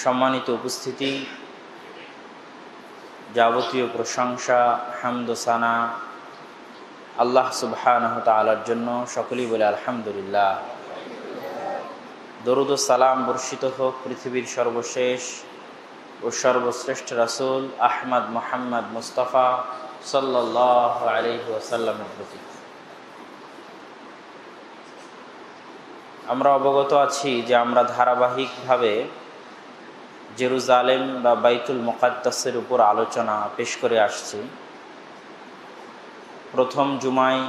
সম্মানিত উপস্থিতি, যাবতীয় প্রশংসা হামদ ও সানা আল্লাহ সুবহানাহু তাআলার জন্য। সকলেই বলে আলহামদুলিল্লাহ। দরুদ ও সালাম বর্ষিত হোক পৃথিবীর সর্বশেষ ও সর্বশ্রেষ্ঠ রাসূল আহমদ মুহাম্মদ মুস্তাফা সাল্লাল্লাহু আলাইহি ওয়াসাল্লামের প্রতি। আমরা অবগত আছি যে আমরা ধারাবাহিকভাবে জেরুজালেম বা বাইতুল মুকাদ্দাসের উপর আলোচনা পেশ করে আসছি। প্রথম জুমায়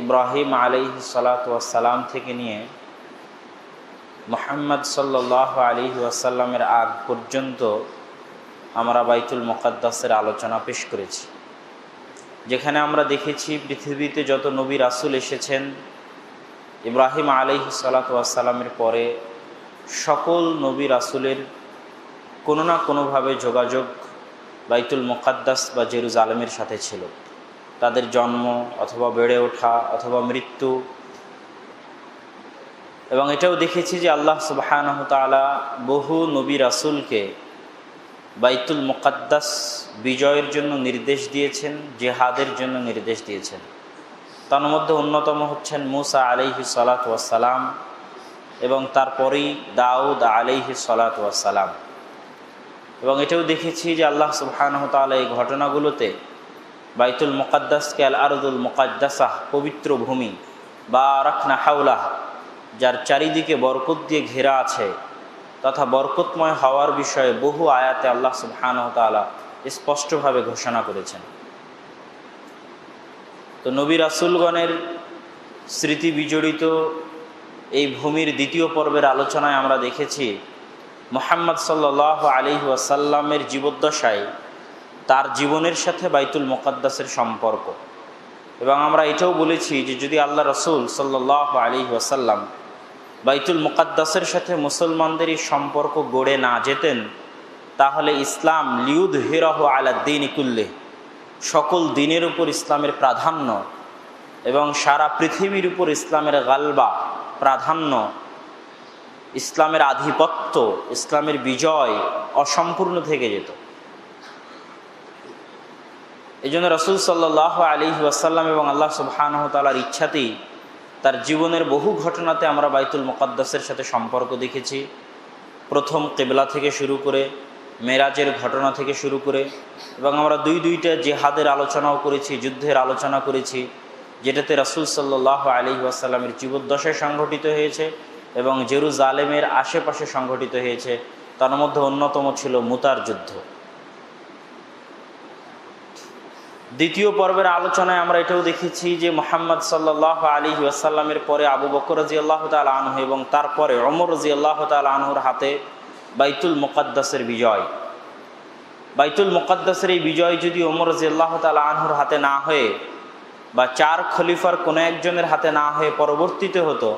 ইব্রাহিম আলাইহিস সালাতু ওয়াস সালাম থেকে নিয়ে মুহাম্মদ সাল্লাল্লাহু আলাইহি ওয়াসাল্লামের আগ পর্যন্ত আমরা বাইতুল মুকাদ্দাসের আলোচনা পেশ করেছি, যেখানে আমরা দেখেছি পৃথিবীতে যত নবী রাসূল এসেছেন ইব্রাহিম আলাইহিস সালাতু ওয়াস সালামের পরে সকল নবী রাসূলের কোনো না কোনোভাবে যোগাযোগ বাইতুল মুকাদ্দাস বা জেরুজালেমের সাথে ছিল। তাদের জন্ম অথবা বেড়ে ওঠা অথবা মৃত্যু, এবং এটাও দেখেছি যে আল্লাহ সুবহানাহু তাআলা বহু নবী রাসূলকে বাইতুল মুকাদ্দাস বিজয়ের জন্য নির্দেশ দিয়েছেন, জিহাদের জন্য নির্দেশ দিয়েছেন। তার মধ্যে অন্যতম হচ্ছেন মুসা আলাইহিস সালাতু ওয়াস সালাম এবং তারপরেই দাউদ আলাইহিস সালাতু ওয়াস সালাম। এবং এটাও দেখেছি যে আল্লাহ সুবহানাহু তাআলা এই ঘটনাগুলোতে বাইতুল মুকাদ্দাসকে আল আরদুল মুকাদ্দাসাহ, পবিত্র ভূমি, বারাকনা হাওলাহ, যার চারিদিকে বরকত দিয়ে ঘেরা আছে তথা বরকতময় হওয়ার বিষয়ে বহু আয়াতে আল্লাহ সুবহানাহু তাআলা স্পষ্টভাবে ঘোষণা করেছেন। তো নবী রাসূলগণের স্মৃতি বিজড়িত এই ভূমির দ্বিতীয় পর্বের আলোচনায় আমরা দেখেছি মুহাম্মদ সাল্লাল্লাহু আলাইহি ওয়াসাল্লামের জীবদ্দশায় তার জীবনের সাথে বাইতুল মুকাদ্দাসের সম্পর্ক। এবং আমরা এটাও বলেছি যে যদি আল্লাহ রাসূল সাল্লাল্লাহু আলাইহি ওয়াসাল্লাম বাইতুল মুকাদ্দাসের সাথে মুসলমানদের এই সম্পর্ক গড়ে না যেতেন, তাহলে ইসলাম লিউযহিরাহু আলা দ্বীনি কুল্লিহি, সকল দিনের উপর ইসলামের প্রাধান্য এবং সারা পৃথিবীর উপর ইসলামের গালবা, প্রাধান্য, ইসলামের আধিপত্য, ইসলামের বিজয় অসম্পূর্ণ থেকে যেত। এই জন্য রাসূল সাল্লাল্লাহু আলাইহি ওয়াসাল্লাম এবং আল্লাহ সুবহানাহু তাআলার ইচ্ছাতেই তার জীবনের বহু ঘটনাতে আমরা বাইতুল মুকাদ্দাসের সাথে সম্পর্ক দেখেছি। প্রথম কিবলা থেকে শুরু করে, মেরাজের ঘটনা থেকে শুরু করে, এবং আমরা দুইটা জিহাদের আলোচনাও করেছি, যুদ্ধের আলোচনা করেছি, যেটাতে রাসূল সাল্লাল্লাহু আলাইহি ওয়াসাল্লামের জীবদ্দশায় সংঘটিত হয়েছে এবং জেরুজালেমের আশেপাশে সংঘটিত হয়েছে। তার মধ্যে অন্যতম ছিল মুতার যুদ্ধ। দ্বিতীয় পর্বের আলোচনায় আমরা এটাও দেখেছি যে মুহাম্মদ সাল্লাল্লাহু আলাইহি ওয়াসাল্লামের পরে আবু বকর রাদিয়াল্লাহু তাআলা আনহু এবং তারপরে ওমর রাদিয়াল্লাহু তাআলা আনহুর হাতে বাইতুল মুকাদ্দাসের বিজয়। বাইতুল মুকাদ্দাসের এই বিজয় যদি ওমর রাদিয়াল্লাহু তাআলা আনহুর হাতে না হয়ে বা চার খলিফার কোনো একজনের হাতে না হয়ে পরবর্তীতে হতো,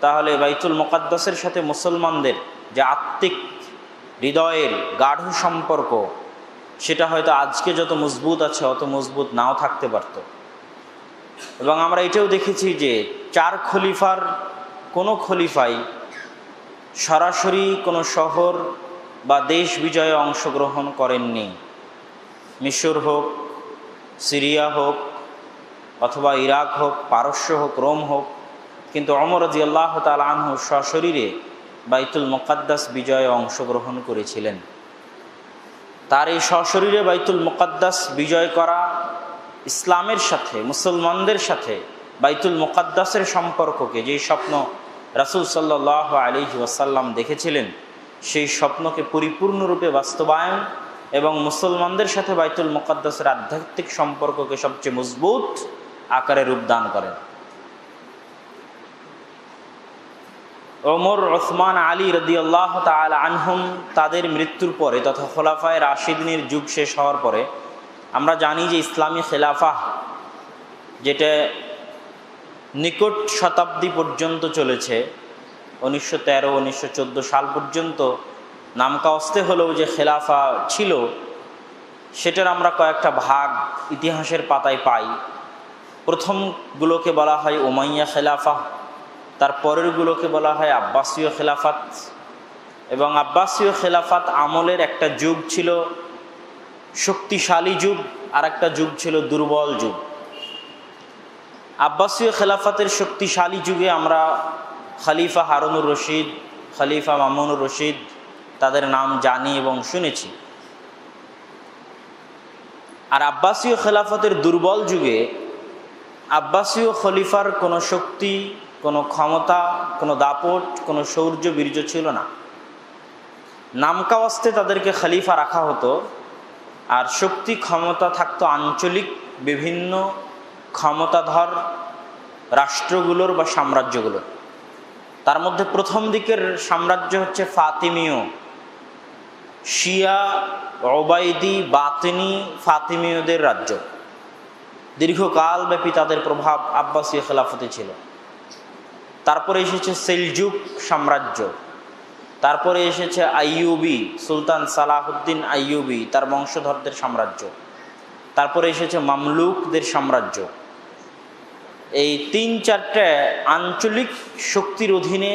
তাহলে বাইতুল মুকাদ্দাসের সাথে মুসলমানদের যে আত্মিক হৃদয়ের গাঢ় সম্পর্ক, সেটা হয়তো আজকে যত মজবুত আছে অত মজবুত নাও থাকতে পারত। এবং আমরা এটাও দেখেছি যে চার খলিফার কোনো খলিফাই সরাসরি কোনো শহর বা দেশ বিজয়ে অংশগ্রহণ করেননি। মিশর হোক, সিরিয়া হোক, অথবা ইরাক হোক, পারস্য হোক, রোম হোক, কিন্তু ওমর রাদিয়াল্লাহু তাআলা আনহু সশরীরে বাইতুল মুকাদ্দাস বিজয়ে অংশগ্রহণ করেছিলেন। তার এই সশরীরে বাইতুল মুকাদ্দাস বিজয় করা ইসলামের সাথে, মুসলমানদের সাথে বাইতুল মুকাদ্দাসের সম্পর্ককে, যেই স্বপ্ন রাসূল সাল্লাল্লাহু আলাইহি ওয়াসাল্লাম দেখেছিলেন, সেই স্বপ্নকে পরিপূর্ণরূপে বাস্তবায়ন এবং মুসলমানদের সাথে বাইতুল মুকাদ্দাসের আধ্যাত্মিক সম্পর্ককে সবচেয়ে মজবুত আকারে রূপদান করেন। ওমর, ওসমান, আলী রাদিয়াল্লাহু তাআলা আনহুম তাদের মৃত্যুর পরে তথা খোলাফায়ে রাশিদিনের যুগ শেষ হওয়ার পরে আমরা জানি যে ইসলামী খেলাফা, যেটা নিকট শতাব্দী পর্যন্ত চলেছে, 1913-1914 সাল পর্যন্ত নামকাওস্তে হলেও যে খেলাফা ছিল, সেটার আমরা কয়েকটা ভাগ ইতিহাসের পাতায় পাই। প্রথমগুলোকে বলা হয় উমাইয়া খেলাফা, তার পরেরগুলোকে বলা হয় আব্বাসীয় খেলাফত, এবং আব্বাসীয় খেলাফত আমলের একটা যুগ ছিল শক্তিশালী যুগ, আর একটা যুগ ছিল দুর্বল যুগ। আব্বাসীয় খেলাফতের শক্তিশালী যুগে আমরা খলিফা হারুনুর রশিদ, খলিফা মামুনুর রশিদ তাদের নাম জানি এবং শুনেছি। আর আব্বাসীয় খেলাফতের দুর্বল যুগে আব্বাসীয় খলিফার কোনো শক্তি, কোনো ক্ষমতা, কোনো দাপট, কোনো শৌর্য বীর্য ছিল না। নামকাওয়াস্তে তাদেরকে খলিফা রাখা হতো, আর শক্তি ক্ষমতা থাকতো আঞ্চলিক বিভিন্ন ক্ষমতাধর রাষ্ট্রগুলোর বা সাম্রাজ্যগুলোর। তার মধ্যে প্রথম দিকের সাম্রাজ্য হচ্ছে ফাতিমীয়, শিয়া, ওবায়দি, বাতিনি ফাতিমীয়দের রাজ্য। দীর্ঘকাল ব্যাপী তাদের প্রভাব আব্বাসীয় খেলাফতে ছিল। তারপরে এসেছে সেলজুক সাম্রাজ্য, তারপরে এসেছে আইয়ুবি, সুলতান সালাহুদ্দিন আইয়ুবি তার বংশধরদের সাম্রাজ্য, তারপরে এসেছে মামলুকদের সাম্রাজ্য। এই ৩-৪টে আঞ্চলিক শক্তির অধীনে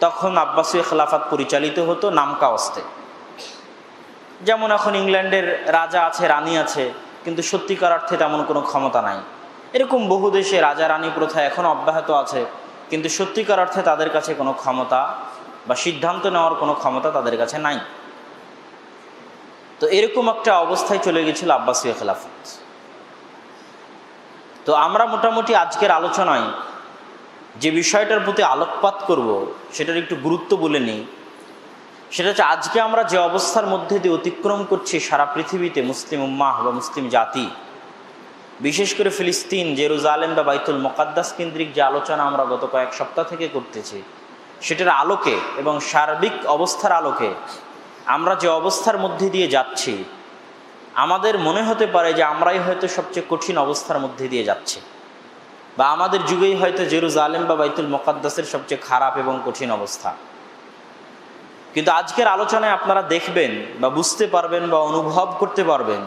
তখন আব্বাসীয় খেলাফত পরিচালিত হতো নামকাওয়াস্তে। যেমন এখন ইংল্যান্ডের রাজা আছে, রানী আছে, কিন্তু সত্যিকার অর্থে তেমন কোনো ক্ষমতা নাই। এরকম বহু দেশে রাজা রানী প্রথা এখন অব্যাহত আছে, কিন্তু সত্যিকার অর্থে তাদের কাছে কোনো ক্ষমতা বা সিদ্ধান্ত নেওয়ার কোনো ক্ষমতা তাদের কাছে নাই। তো এরকম একটা অবস্থায় চলে গেছিল আব্বাসীয় খেলাফত। তো আমরা মোটামুটি আজকের আলোচনায় যে বিষয়টার প্রতি আলোকপাত করব সেটার একটু গুরুত্ব বলে নিই। সেটা হচ্ছে আজকে আমরা যে অবস্থার মধ্যে দিয়ে অতিক্রম করছি সারা পৃথিবীতে, মুসলিম উম্মাহ বা মুসলিম জাতি, বিশেষ করে ফিলিস্তিন, জেরুজালেম বা বাইতুল মুকাদ্দাস কেন্দ্রিক যে আলোচনা আমরা গত কয়েক সপ্তাহ থেকে করতেছি, সেটার আলোকে এবং সার্বিক অবস্থার আলোকে আমরা যে অবস্থার মধ্যে দিয়ে যাচ্ছি, আমাদের মনে হতে পারে যে আমরাই হয়তো সবচেয়ে কঠিন অবস্থার মধ্যে দিয়ে যাচ্ছি, বা আমাদের যুগেই হয়তো জেরুজালেম বা বাইতুল মুকাদ্দাসের সবচেয়ে খারাপ এবং কঠিন অবস্থা। কিন্তু আজকের আলোচনায় আপনারা দেখবেন বা বুঝতে পারবেন বা অনুভব করতে পারবেন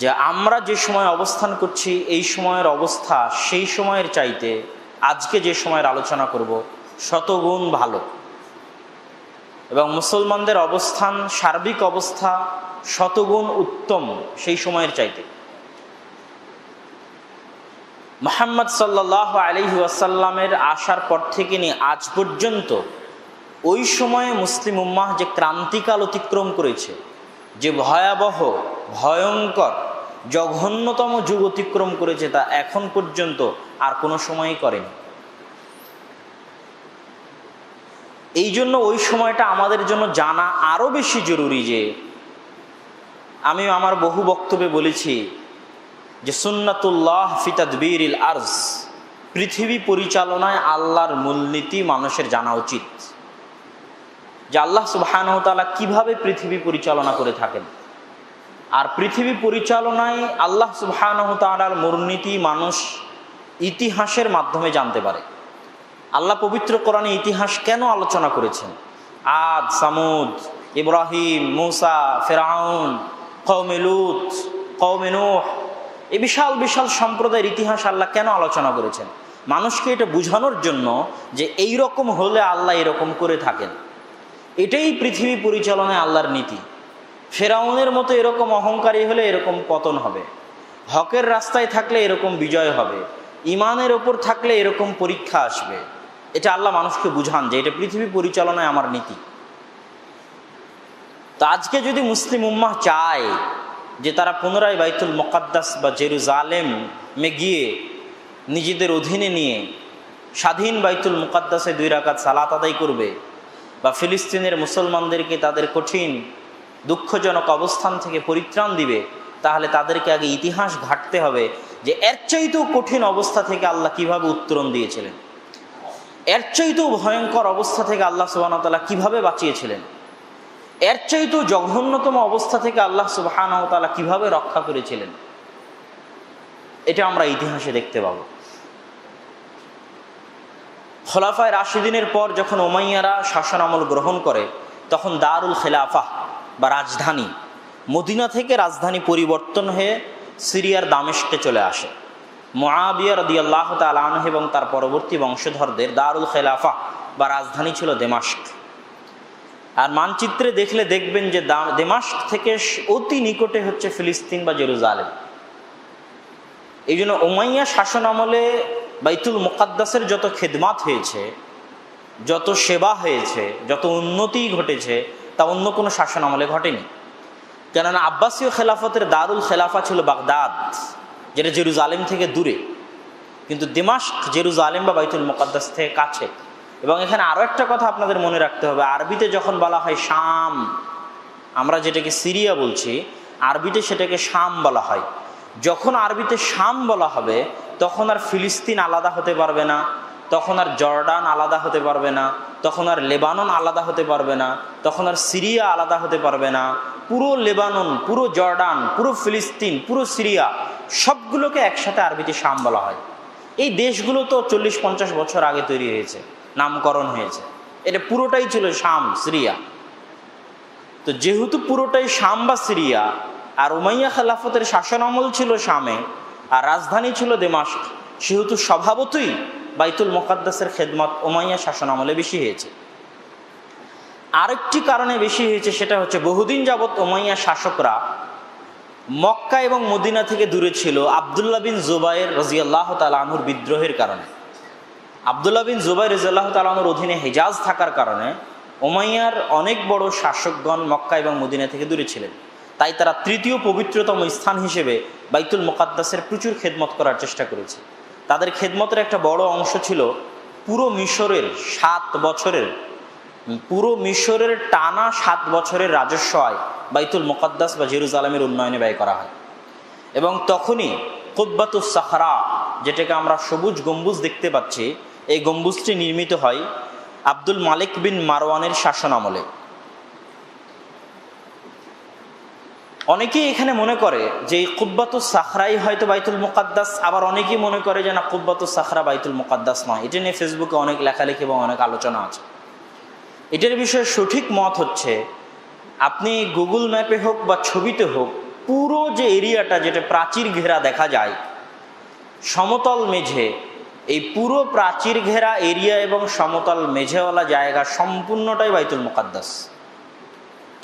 যে আমরা যে সময় অবস্থান করছি, এই সময়ের অবস্থা সেই সময়ের চাইতে আজকে যে সময়ের আলোচনা করব শতগুণ ভালো, এবং মুসলমানদের অবস্থান, সার্বিক অবস্থা শতগুণ উত্তম সেই সময়ের চাইতে। মুহাম্মদ সাল্লাল্লাহু আলাইহি ওয়াসাল্লামের আসার পর থেকে নিয়ে আজ পর্যন্ত ওই সময়ে মুসলিম উম্মাহ যে ক্রান্তিকাল অতিক্রম করেছে, যে ভয়াবহ, ভয়ঙ্কর, জঘন্যতম যুগ অতিক্রম করেছে, তা এখন পর্যন্ত আর কোনো সময়ই করেনি। এই জন্য ওই সময়টা আমাদের জন্য জানা আরও বেশি জরুরি। যে আমি আমার বহু বক্তব্যে বলেছি যে সুন্নাতুল্লাহ ফি তাদবীরিল আরজ, পৃথিবী পরিচালনায় আল্লাহর মূলনীতি মানুষের জানা উচিত। যে আল্লাহ সুবহানাহু ওয়া তাআলা কিভাবে পৃথিবী পরিচালনা করে থাকেন, আর পৃথিবী পরিচালনায় আল্লাহ সুবহানাহু ওয়া তাআলার মূলনীতি মানুষ ইতিহাসের মাধ্যমে জানতে পারে। আল্লাহ পবিত্র কোরআনে ইতিহাস কেন আলোচনা করেছেন? আদ, সামুদ, ইব্রাহিম, মুসা, ফিরআউন, কওমে লূত, কওমে নূহ, এই বিশাল বিশাল সম্প্রদায়ের ইতিহাস আল্লাহ কেন আলোচনা করেছেন? মানুষকে এটা বোঝানোর জন্য যে এই রকম হলে আল্লাহ এরকম করে থাকেন। এটাই পৃথিবী পরিচালনায় আল্লাহর নীতি। ফিরআউনের মতো এরকম অহংকারী হলে এরকম পতন হবে, হকের রাস্তায় থাকলে এরকম বিজয় হবে, ইমানের ওপর থাকলে এরকম পরীক্ষা আসবে। এটা আল্লাহ মানুষকে বুঝান যে এটা পৃথিবী পরিচালনায় আমার নীতি। তো আজকে যদি মুসলিম উম্মাহ চায় যে তারা পুনরায় বাইতুল মুকাদ্দাস বা জেরুজালেমে গিয়ে নিজেদের অধীনে নিয়ে স্বাধীন বাইতুল মুকাদ্দাসে 2 রাকাত সালাত আদায় করবে, বা ফিলিস্তিনের মুসলমানদেরকে তাদের কঠিন দুঃখজনক অবস্থান থেকে পরিত্রাণ দিবে, তাহলে তাদেরকে আগে ইতিহাস ঘাঁটতে হবে যে এর চাইতেও কঠিন অবস্থা থেকে আল্লাহ কিভাবে উত্তরণ দিয়েছিলেন, এর চাইতেও ভয়ঙ্কর অবস্থা থেকে আল্লাহ সুবহানাহু ওয়া তাআলা কিভাবে বাঁচিয়েছিলেন, এর চাইতেও জঘন্যতম অবস্থা থেকে আল্লাহ সুবহানাহু ওয়া তাআলা কিভাবে রক্ষা করেছিলেন। এটা আমরা ইতিহাসে দেখতে পাব। খোলাফায়ে রাশিদিনের পর যখন উমাইয়ারা শাসন আমল গ্রহণ করে, তখন দারুল খেলাফা বা রাজধানী, মদিনা থেকে রাজধানী পরিবর্তন হয়ে সিরিয়ার দামেস্কে চলে আসে। মুআবিয়া রাদিয়াল্লাহু তাআলা আনহু এবং তার পরবর্তী বংশধরদের দারুল খেলাফা বা রাজধানী ছিল দামেস্ক। আর মানচিত্রে দেখলে দেখবেন যে দামেস্ক থেকে অতি নিকটে হচ্ছে ফিলিস্তিন বা জেরুজালেম। এই জন্য উমাইয়া শাসন আমলে বাইতুল মুকাদ্দাসের যত খেদমাত হয়েছে, যত সেবা হয়েছে, যত উন্নতি ঘটেছে, তা অন্য কোনো শাসন আমলে ঘটেনি। কেননা আব্বাসীয় খেলাফতের দারুল খেলাফা ছিল বাগদাদ, যেটা জেরুজালেম থেকে দূরে, কিন্তু দামেস্ক জেরুজালেম বা বাইতুল মুকাদ্দাস থেকে কাছে। এবং এখানে আরও একটা কথা আপনাদের মনে রাখতে হবে, আরবিতে যখন বলা হয় শাম, আমরা যেটাকে সিরিয়া বলছি, আরবিতে সেটাকে শাম বলা হয়। যখন আরবিতে শাম বলা হবে তখন আর ফিলিস্তিন আলাদা হতে পারবে না, তখন আর জর্ডান আলাদা হতে পারবে না, তখন আর লেবানন আলাদা হতে পারবে না, তখন আর সিরিয়া আলাদা হতে পারবে না। পুরো লেবানন, পুরো জর্ডান, পুরো ফিলিস্তিন, পুরো সিরিয়া সবগুলোকে একসাথে আরবিতে শাম বলা হয়। এই দেশগুলো তো 40-50 বছর আগে তৈরি হয়েছে, নামকরণ হয়েছে, এটা পুরোটাই ছিল শাম, সিরিয়া। তো যেহেতু পুরোটাই শাম বা সিরিয়া, আর উমাইয়া খেলাফতের শাসন আমল ছিল শামে, আর রাজধানী ছিল দামেস্ক, সেহেতু স্বভাবতই বাইতুল মুকাদ্দাসের খেদমত উমাইয়া শাসন আমলে বেশি হয়েছে। আরেকটি কারণে বেশি হয়েছে, সেটা হচ্ছে বহুদিন যাবৎ উমাইয়া শাসকরা মক্কা এবং মদিনা থেকে দূরে ছিল আবদুল্লাহ বিন জুবাইর রাদিয়াল্লাহু তাআলা আনহুর বিদ্রোহের কারণে। আবদুল্লাহ বিন জুবাইর রাদিয়াল্লাহু তাআলা আনহুর অধীনে হিজাজ থাকার কারণে উমাইয়ার অনেক বড় শাসকগণ মক্কা এবং মদিনা থেকে দূরে ছিলেন। তাই তারা তৃতীয় পবিত্রতম স্থান হিসেবে বাইতুল মুকাদ্দাসের প্রচুর খেদমত করার চেষ্টা করেছে। তাদের খেদমতের একটা বড় অংশ ছিল পুরো মিশরের 7 বছরের, পুরো মিশরের টানা 7 বছরের রাজস্ব আয় বাইতুল মুকাদ্দাস বা জেরুজালেমের উন্নয়নে ব্যয় করা হয়। এবং তখনই কুব্বাতুস সাখরা, যেটাকে আমরা সবুজ গম্বুজ দেখতে পাচ্ছি, এই গম্বুজটি নির্মিত হয় আব্দুল মালিক বিন মারওয়ানের শাসন আমলে। অনেকেই এখানে মনে করে যে এই কুব্বাতুস সাখরাই হয়তো বাইতুল মুকাদ্দাস, আবার অনেকেই মনে করে যে না, কুব্বাতুস সাখরা বাইতুল মুকাদ্দাস নয়। এটা নিয়ে ফেসবুকে অনেক লেখালেখি এবং অনেক আলোচনা আছে। এটার বিষয়ে সঠিক মত হচ্ছে, আপনি গুগল ম্যাপে হোক বা ছবিতে হোক, পুরো যে এরিয়াটা, যেটা প্রাচীর ঘেরা দেখা যায়, সমতল মেঝে, এই পুরো প্রাচীর ঘেরা এরিয়া এবং সমতল মেঝেওয়ালা জায়গা সম্পূর্ণটাই বাইতুল মুকাদ্দাস,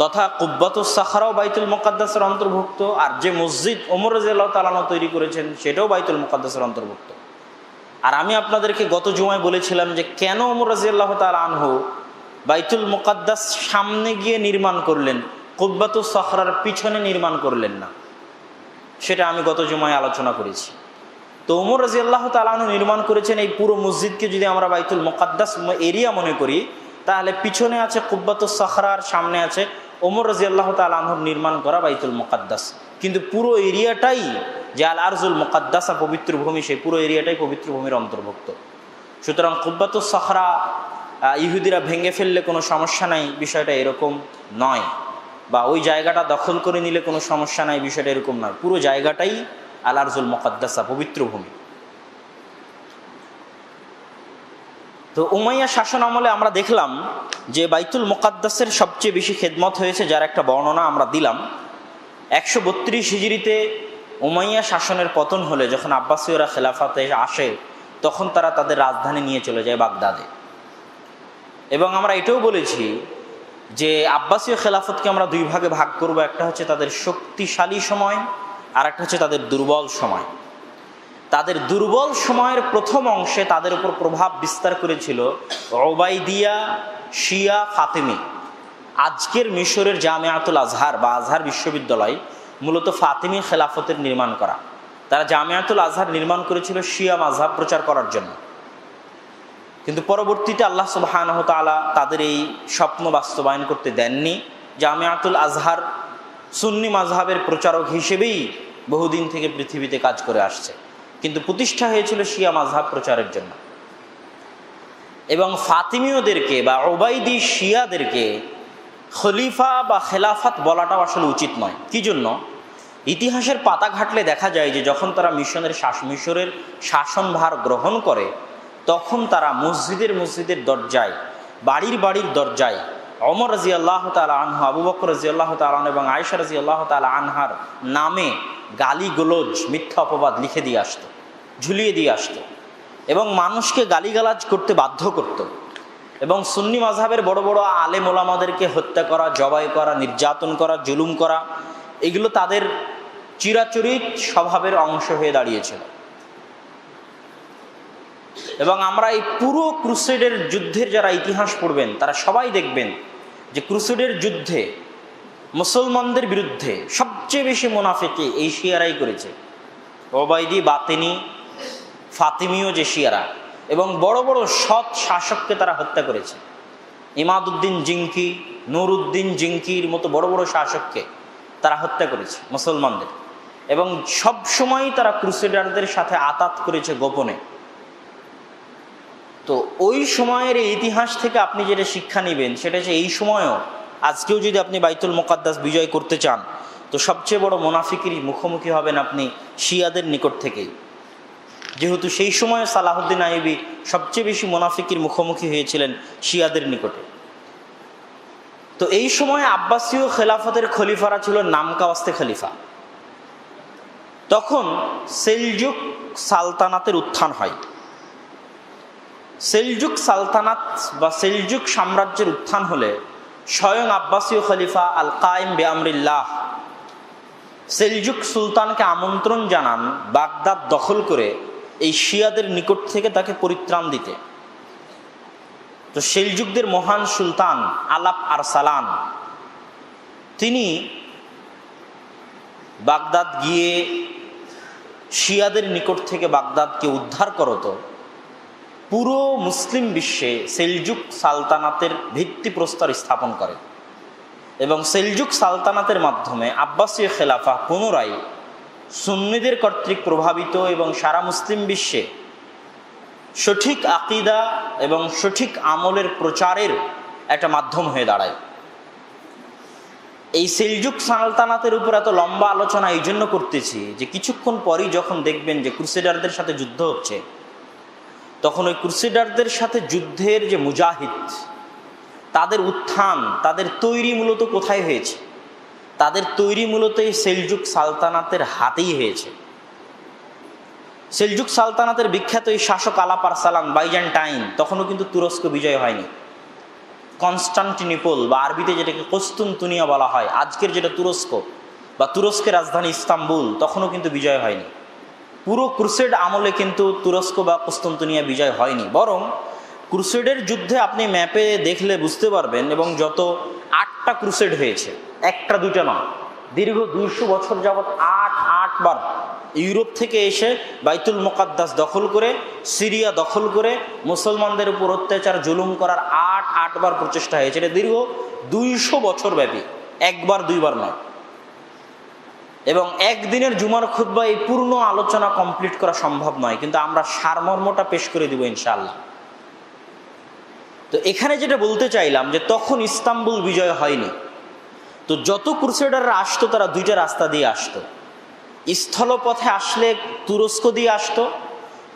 তথা কুব্বাতুস সাখরাও বাইতুল মুকাদ্দাসের অন্তর্ভুক্ত। আর যে মসজিদ ওমর রাদিয়াল্লাহু তাআলা আনহু তৈরি করেছেন, সেটাও বাইতুল মুকাদ্দাসের অন্তর্ভুক্ত। আর আমি আপনাদেরকে গত জুমায় বলেছিলাম যে কেন ওমর রাদিয়াল্লাহু তাআলা আনহু বাইতুল মুকাদ্দাস সামনে গিয়ে নির্মাণ করলেন, কুব্বাতুস সাখরার পিছনে নির্মাণ করলেন না, সেটা আমি গত জুমায় আলোচনা করেছি। তো ওমর রাদিয়াল্লাহু তাআলা আনহু নির্মাণ করেছেন এই পুরো মসজিদকে যদি আমরা বাইতুল মুকাদ্দাস এরিয়া মনে করি, তাহলে পিছনে আছে কুব্বাতুস সাখরা আর সামনে আছে ওমর রাদিয়াল্লাহু তাআলা আনহুর নির্মাণ করা বাইতুল মুকাদ্দাস। কিন্তু পুরো এরিয়াটাই যে আল আরজুল মুকাদ্দাসা, পবিত্র ভূমি, সেই পুরো এরিয়াটাই পবিত্র ভূমির অন্তর্ভুক্ত। সুতরাং কুব্বাতুস সাখরা ইহুদিরা ভেঙে ফেললে কোনো সমস্যা নাই, বিষয়টা এরকম নয়, বা ওই জায়গাটা দখল করে নিলে কোনো সমস্যা নাই, বিষয়টা এরকম নয়। পুরো জায়গাটাই আল আরজুল মুকাদ্দাসা, পবিত্র ভূমি। তো উমাইয়া শাসন আমলে আমরা দেখলাম যে বাইতুল মুকাদ্দাসের সবচেয়ে বেশি খেদমত হয়েছে, যার একটা বর্ণনা আমরা দিলাম। 132 হিজরিতে উমাইয়া শাসনের পতন হলে, যখন আব্বাসীয়রা খেলাফতে আসে, তখন তারা তাদের রাজধানী নিয়ে চলে যায় বাগদাদে। এবং আমরা এটাও বলেছি যে আব্বাসীয় খেলাফতকে আমরা 2 ভাগে ভাগ করব, একটা হচ্ছে তাদের শক্তিশালী সময়, আর একটা হচ্ছে তাদের দুর্বল সময়। তাদের দুর্বল সময়ের প্রথম অংশে তাদের উপর প্রভাব বিস্তার করেছিল ওবাইদিয়া, শিয়া, ফাতেমি। আজকের মিশরের জামিয়াতুল আজহার বা আজহার বিশ্ববিদ্যালয় মূলত ফাতেমি খেলাফতের নির্মাণ করা। তারা জামিয়াতুল আজহার নির্মাণ করেছিল শিয়া মাযহাব প্রচার করার জন্য। কিন্তু পরবর্তীতে আল্লাহ সুবহানাহু ওয়া তাআলা তাদের এই স্বপ্ন বাস্তবায়ন করতে দেননি। জামিয়াতুল আজহার সুন্নি মাযহাবের প্রচারক হিসেবেই বহুদিন থেকে পৃথিবীতে কাজ করে আসছে, কিন্তু প্রতিষ্ঠা হয়েছিল শিয়া মাযহাব প্রচারের জন্য। এবং ফাতিমীয়দেরকে বা ওবাইদি শিয়াদেরকে খলিফা বা খেলাফত বলাটাও আসলে উচিত নয়। কি জন্য? ইতিহাসের পাতা ঘাটলে দেখা যায় যে যখন তারা মিশরের শাসনভার গ্রহণ করে, তখন তারা মসজিদের দরজায়, বাড়ির দরজায় ওমর রাদিয়াল্লাহু তাআলা আনহু, আবু বকর রাদিয়াল্লাহু তাআলা আনহু এবং আয়েশা রাদিয়াল্লাহু তাআলা আনহার নামে গালিগোলজ, মিথ্যা অপবাদ লিখে দিয়ে আসতো, ঝুলিয়ে দিয়ে আসতো এবং মানুষকে গালিগালাজ করতে বাধ্য করত। এবং সুন্নি মাযহাবের বড় বড় আলেম ওলামাদেরকে হত্যা করা, জবাই করা, নির্যাতন করা, জুলুম করা, এগুলো তাদের চিরাচরিত স্বভাবের অংশ হয়ে দাঁড়িয়েছিল। এবং আমরা এই পুরো ক্রুসেডের যুদ্ধের যারা ইতিহাস পড়বেন তারা সবাই দেখবেন যে ক্রুসেডের যুদ্ধে মুসলমানদের বিরুদ্ধে সবচেয়ে বেশি মুনাফিকি এই শিয়ারাই করেছে। ওবাইদি, বাতিনি, ফাতিমীয় যে শিয়ারা, এবং বড় বড় সৎ শাসককে তারা হত্যা করেছে। ইমাদউদ্দিন জিঙ্কি, নুরউদ্দিন জিঙ্কির মতো বড় বড় শাসককে তারা হত্যা করেছে মুসলমানদের, এবং সব সময় তারা ক্রুসেডারদের সাথে আতাত করেছে গোপনে। তো ওই সময়ের এই ইতিহাস থেকে আপনি যেটা শিক্ষা নেবেন সেটা হচ্ছে এই সময়ও আজকেও যদি আপনি বাইতুল মুকাদ্দাস বিজয় করতে চান তো সবচেয়ে বড় মুনাফিকের মুখোমুখি হবেন আপনি শিয়াদের নিকট থেকেই, যেহেতু সেই সময় সালাহুদ্দিন আইয়ুবী সবচেয়ে বেশি মুনাফিকের মুখোমুখি হয়েছিলেন শিয়াদের নিকটে। তো এই সময় আব্বাসীয় খেলাফতের খলিফারা ছিল নামকাওয়াস্তে খলিফা। তখন সেলজুক সালতানাতের উত্থান হয়। সেলজুক সালতানাত বা সেলজুক সাম্রাজ্যের উত্থান হলে স্বয়ং আব্বাসীয় খলিফা আল কায়েম বিআমরিল্লাহ সেলজুক সুলতানকে আমন্ত্রণ জানান বাগদাদ দখল করে এই শিয়াদের নিকট থেকে তাকে পরিত্রাণ দিতে। তো সেলজুকদের মহান সুলতান আলাপ আরসালান তিনি বাগদাদ গিয়ে শিয়াদের নিকট থেকে বাগদাদকে উদ্ধার করত পুরো মুসলিম বিশ্বে সেলজুক সালতানাতের ভিত্তিপ্রস্তর স্থাপন করে, এবং সেলজুক সালতানাতের মাধ্যমে আব্বাসীয় খেলাফা পুনরায় সুন্নিদের কর্তৃক প্রভাবিত এবং সারা মুসলিম বিশ্বে সঠিক আকিদা এবং সঠিক আমলের প্রচারের একটা মাধ্যম হয়ে দাঁড়ায়। এই সেলজুক সালতানাতের উপর এত লম্বা আলোচনা এই জন্য করতেছি যে কিছুক্ষণ পরই যখন দেখবেন যে ক্রুসেডারদের সাথে যুদ্ধ হচ্ছে, তখন ওই ক্রুসেডারদের সাথে যুদ্ধের যে মুজাহিদ তাদের উত্থান, তাদের তৈরি মূলত কোথায় হয়েছে? তাদের তৈরি মূলত এই সেলজুক সালতানাতের হাতেই হয়েছে। সেলজুক সালতানাতের বিখ্যাত এই শাসক আলাপ আরসালান বাইজেন্টাইন তখনও কিন্তু তুরস্ক বিজয় হয়নি। কনস্টান্টিনোপল বা আরবিতে যেটাকে কুস্তুনতুনিয়া বলা হয়, আজকের যেটা তুরস্ক বা তুরস্কের রাজধানী ইস্তাম্বুল, তখনও কিন্তু বিজয় হয়নি। পুরো ক্রুসেড আমলে কিন্তু তুরস্ক বা কুস্তুনতুনিয়া বিজয় হয়নি, বরং ক্রুসেডের যুদ্ধে আপনি ম্যাপে দেখলে বুঝতে পারবেন, এবং যত 8টা ক্রুসেড হয়েছে, একটা দুইটা নয়, দীর্ঘ 200 বছর যাবৎ 8 বার ইউরোপ থেকে এসে বাইতুল মুকাদ্দাস দখল করে, সিরিয়া দখল করে মুসলমানদের উপর অত্যাচার জুলুম করার 8 বার প্রচেষ্টা হয়েছে। এটা দীর্ঘ 200 বছর ব্যাপী, একবার দুইবার নয়। এবং একদিনের জুমার খুতবা এই পূর্ণ আলোচনা কমপ্লিট করা সম্ভব নয়, কিন্তু আমরা সারমর্মটা পেশ করে দিব ইনশাআল্লাহ। তো এখানে যেটা বলতে চাইলাম যে তখন ইস্তাম্বুল বিজয় হয়নি। তো যত ক্রুসেডাররা আসতো তারা দুইটা রাস্তা দিয়ে আসতো। স্থলপথে আসলে তুরস্ক দিয়ে আসতো,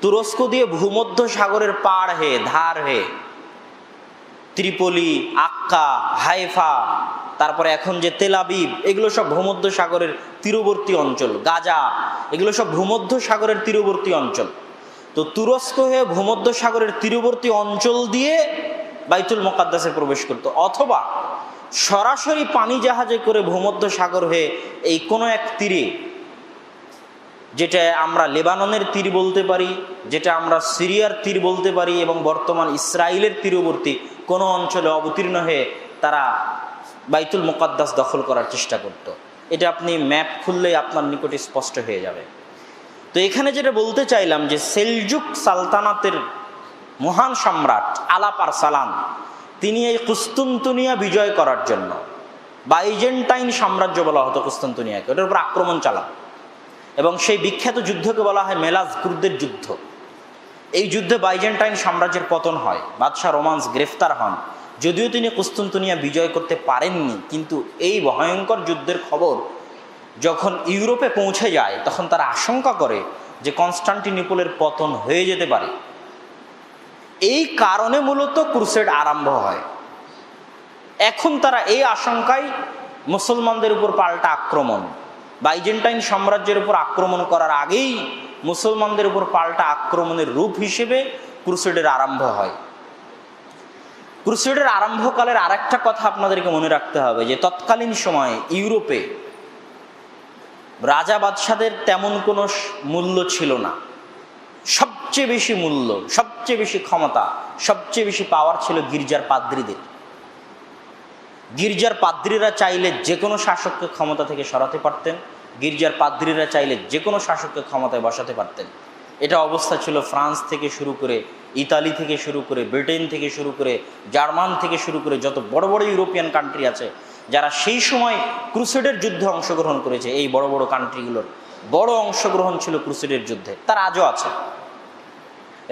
তুরস্ক দিয়ে ভূমধ্য সাগরের পাড় হয়ে, ধার হয়ে ত্রিপলি, আক্কা, হাইফা, তারপরে এখন যে তেল আবিব, এগুলো সব ভূমধ্য সাগরের তীরবর্তী অঞ্চল। গাজা, এগুলো সব ভূমধ্য সাগরের তীরবর্তী অঞ্চল। তো তুরস্ক হয়ে ভূমধ্য সাগরের তীরবর্তী অঞ্চল দিয়ে বাইতুল মুকাদ্দাসে প্রবেশ করত, অথবা সরাসরি পানি জাহাজে করে ভূমধ্য সাগর হয়ে এই কোনো এক তীরে, যেটা আমরা লেবাননের তীর বলতে পারি, যেটা আমরা সিরিয়ার তীর বলতে পারি, এবং বর্তমান ইসরায়েলের তীরবর্তী কোনো অঞ্চলে অবতীর্ণ হয়ে তারা বাইতুল মুকাদ্দাস দখল করার চেষ্টা করত। এটা আপনি ম্যাপ খুললেই আপনার নিকটে স্পষ্ট হয়ে যাবে। তো এখানে যেটা বলতে চাইলাম যে সেলজুক সালতানাতের মহান সম্রাট আলাপ আরসালান তিনি এই কুস্তুনতুনিয়া বিজয় করার জন্য, বাইজেন্টাইন সাম্রাজ্য বলা হতো কুস্তুনতুনিয়াকে, ওটার উপর আক্রমণ চালান, এবং সেই বিখ্যাত যুদ্ধকে বলা হয় মেলাজকুরদের যুদ্ধ। এই যুদ্ধে বাইজেন্টাইন সাম্রাজ্যের পতন হয়, বাদশাহ রোমান্স গ্রেফতার হন। যদিও তিনি কুস্তুনতুনিয়া বিজয় করতে পারেননি, কিন্তু এই ভয়ঙ্কর যুদ্ধের খবর যখন ইউরোপে পৌঁছে যায় তখন তারা আশঙ্কা করে যে কনস্টান্টিনোপলের পতন হয়ে যেতে পারে। এই কারণে মূলত ক্রুসেড আরম্ভ হয়। এখন তারা এই আশঙ্কায় মুসলমানদের উপর পাল্টা আক্রমণ, বাইজেন্টাইন সাম্রাজ্যের উপর আক্রমণ করার আগেই মুসলমানদের উপর পাল্টা আক্রমণের রূপ হিসেবে ক্রুসেডের আরম্ভ হয়। ক্রুসেডের আরম্ভকালের আরেকটা কথা আপনাদেরকে মনে রাখতে হবে যে তৎকালীন সময়ে ইউরোপে রাজা বাদশাদের তেমন কোনো মূল্য ছিল না। সবচেয়ে বেশি মূল্য, সবচেয়ে বেশি ক্ষমতা, সবচেয়ে বেশি পাওয়ার ছিল গির্জার পাদ্রীদের। গির্জার পাদ্রীরা চাইলে যে কোনো শাসককে ক্ষমতা থেকে সরাতে পারতেন, গির্জার পাদ্রীরা চাইলে যে কোনো শাসককে ক্ষমতায় বসাতে পারতেন। এটা অবস্থা ছিল ফ্রান্স থেকে শুরু করে, ইতালি থেকে শুরু করে, ব্রিটেন থেকে শুরু করে, জার্মান থেকে শুরু করে যত বড় বড় ইউরোপিয়ান কান্ট্রি আছে যারা সেই সময় ক্রুসেডের যুদ্ধে অংশগ্রহণ করেছে, এই বড় বড় কান্ট্রিগুলোর বড় অংশগ্রহণ ছিল ক্রুসেডের যুদ্ধে, তারা আজও আছে।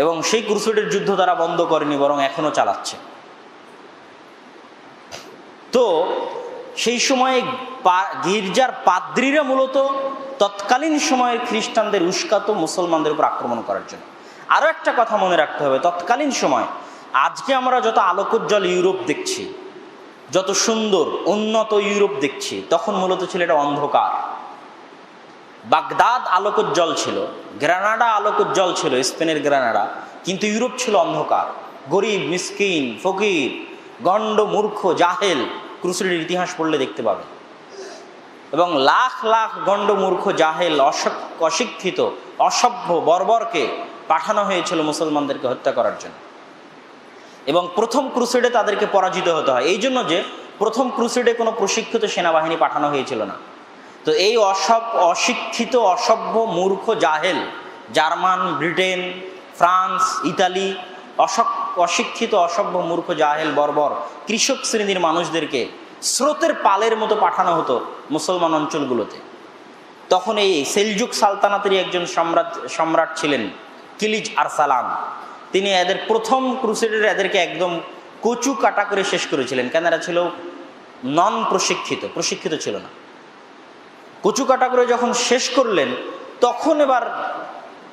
এবং সেই ক্রুসেডের যুদ্ধ তারা বন্ধ করেনি, বরং এখনো চালাচ্ছে। তো সেই সময়ে গির্জার পাদ্রীরা মূলত তৎকালীন সময়ের খ্রিস্টানদের উস্কাতো মুসলমানদের উপর আক্রমণ করার জন্য। আরও একটা কথা মনে রাখতে হবে, তৎকালীন সময় আজকে আমরা যত আলোকোজ্জ্বল ইউরোপ দেখছি, যত সুন্দর উন্নত ইউরোপ দেখছি, তখন মূলত ছিল এটা অন্ধকার। বাগদাদ আলোকোজ্জ্বল ছিল, গ্রানাডা আলোকোজ্জ্বল ছিল, স্পেনের গ্রানাডা, কিন্তু ইউরোপ ছিল অন্ধকার। গরিব, মিসকিন, ফকির, গণ্ড, মূর্খ, জাহেল ক্রুসেডের ইতিহাস পড়লে দেখতে পাবে। এবং লাখ লাখ গণ্ড, মূর্খ, জাহেল, অশিক্ষিত, অসভ্য, বর্বরকে পাঠানো হয়েছিল মুসলমানদেরকে হত্যা করার জন্য। এবং প্রথম ক্রুসেডে তাদেরকে পরাজিত হতে হয়, এই জন্য যে প্রথম ক্রুসেডে কোনো প্রশিক্ষিত সেনাবাহিনী পাঠানো হয়েছিল না। তো এই অশিক্ষিত, অসভ্য, মূর্খ, জাহেল, জার্মান, ব্রিটেন, ফ্রান্স, ইতালি, অশিক্ষিত, অসভ্য, মূর্খ, জাহেল, বর্বর কৃষক শ্রেণীর মানুষদেরকে স্রোতের পালের মতো পাঠানো হতো মুসলমান অঞ্চলগুলোতে। তখন এই সেলজুক সালতানাতেরই একজন সম্রাট ছিলেন কিলিজ আরসালান। তিনি এদের প্রথম ক্রুসেডের এদেরকে একদম কচু কাটা করে শেষ করেছিলেন, কেন এরা ছিল নন প্রশিক্ষিত ছিল না। কচু কাটা করে যখন শেষ করলেন, তখন এবার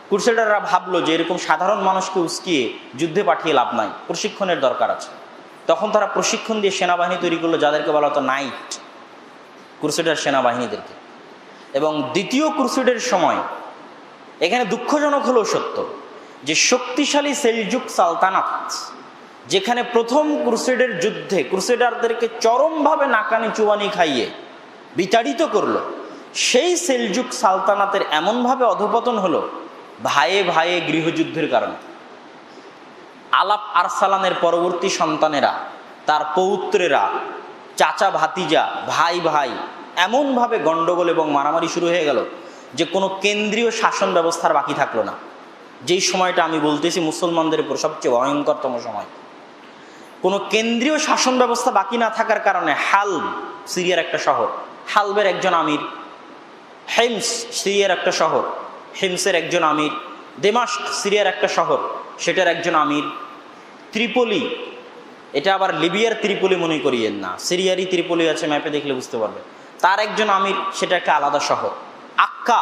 ক্রুসেডাররা ভাবলো যে এরকম সাধারণ মানুষকে উস্কিয়ে যুদ্ধে পাঠিয়ে লাভ নাই, প্রশিক্ষণের দরকার আছে। তখন তারা প্রশিক্ষণ দিয়ে সেনাবাহিনী তৈরি করলো, যাদেরকে বলা হতো নাইট, ক্রুসেডার সেনাবাহিনীদেরকে। এবং দ্বিতীয় ক্রুসেডের সময় এখানে দুঃখজনক হলেও সত্য যে শক্তিশালী সেলজুক সালতানাত, যেখানে প্রথম ক্রুসেডের যুদ্ধে ক্রুসেডারদেরকে চরমভাবে নাকানি চুবানি খাইয়ে বিতাড়িত করলো, সেই সেলজুক সালতানাতের এমনভাবে অধঃপতন হলো ভাইয়ে ভাইয়ে গৃহযুদ্ধের কারণে। আলাপ আরসালানের পরবর্তী সন্তানেরা, তার পৌত্রেরা, চাচা ভাতিজা, ভাই ভাই এমনভাবে গণ্ডগোল এবং মারামারি শুরু হয়ে গেল যে কোনো কেন্দ্রীয় শাসন ব্যবস্থার বাকি থাকলো না। যেই সময়টা আমি বলতেছি মুসলমানদের উপর সবচেয়ে ভয়ঙ্করতম সময়, কোনো কেন্দ্রীয় শাসন ব্যবস্থা বাকি না থাকার কারণে হালব, সিরিয়ার একটা শহর, হালবের একজন আমির, হেমস, সিরিয়ার একটা শহর, হেমসের একজন আমির, দেমাস্ক, সিরিয়ার একটা শহর, সেটার একজন আমির, ত্রিপলি, এটা আবার লিবিয়ার ত্রিপলি মনে করিয়েন না, সিরিয়ারই ত্রিপলি আছে, ম্যাপে দেখলে বুঝতে পারবে, তার একজন আমির, সেটা একটা আলাদা শহর। আক্কা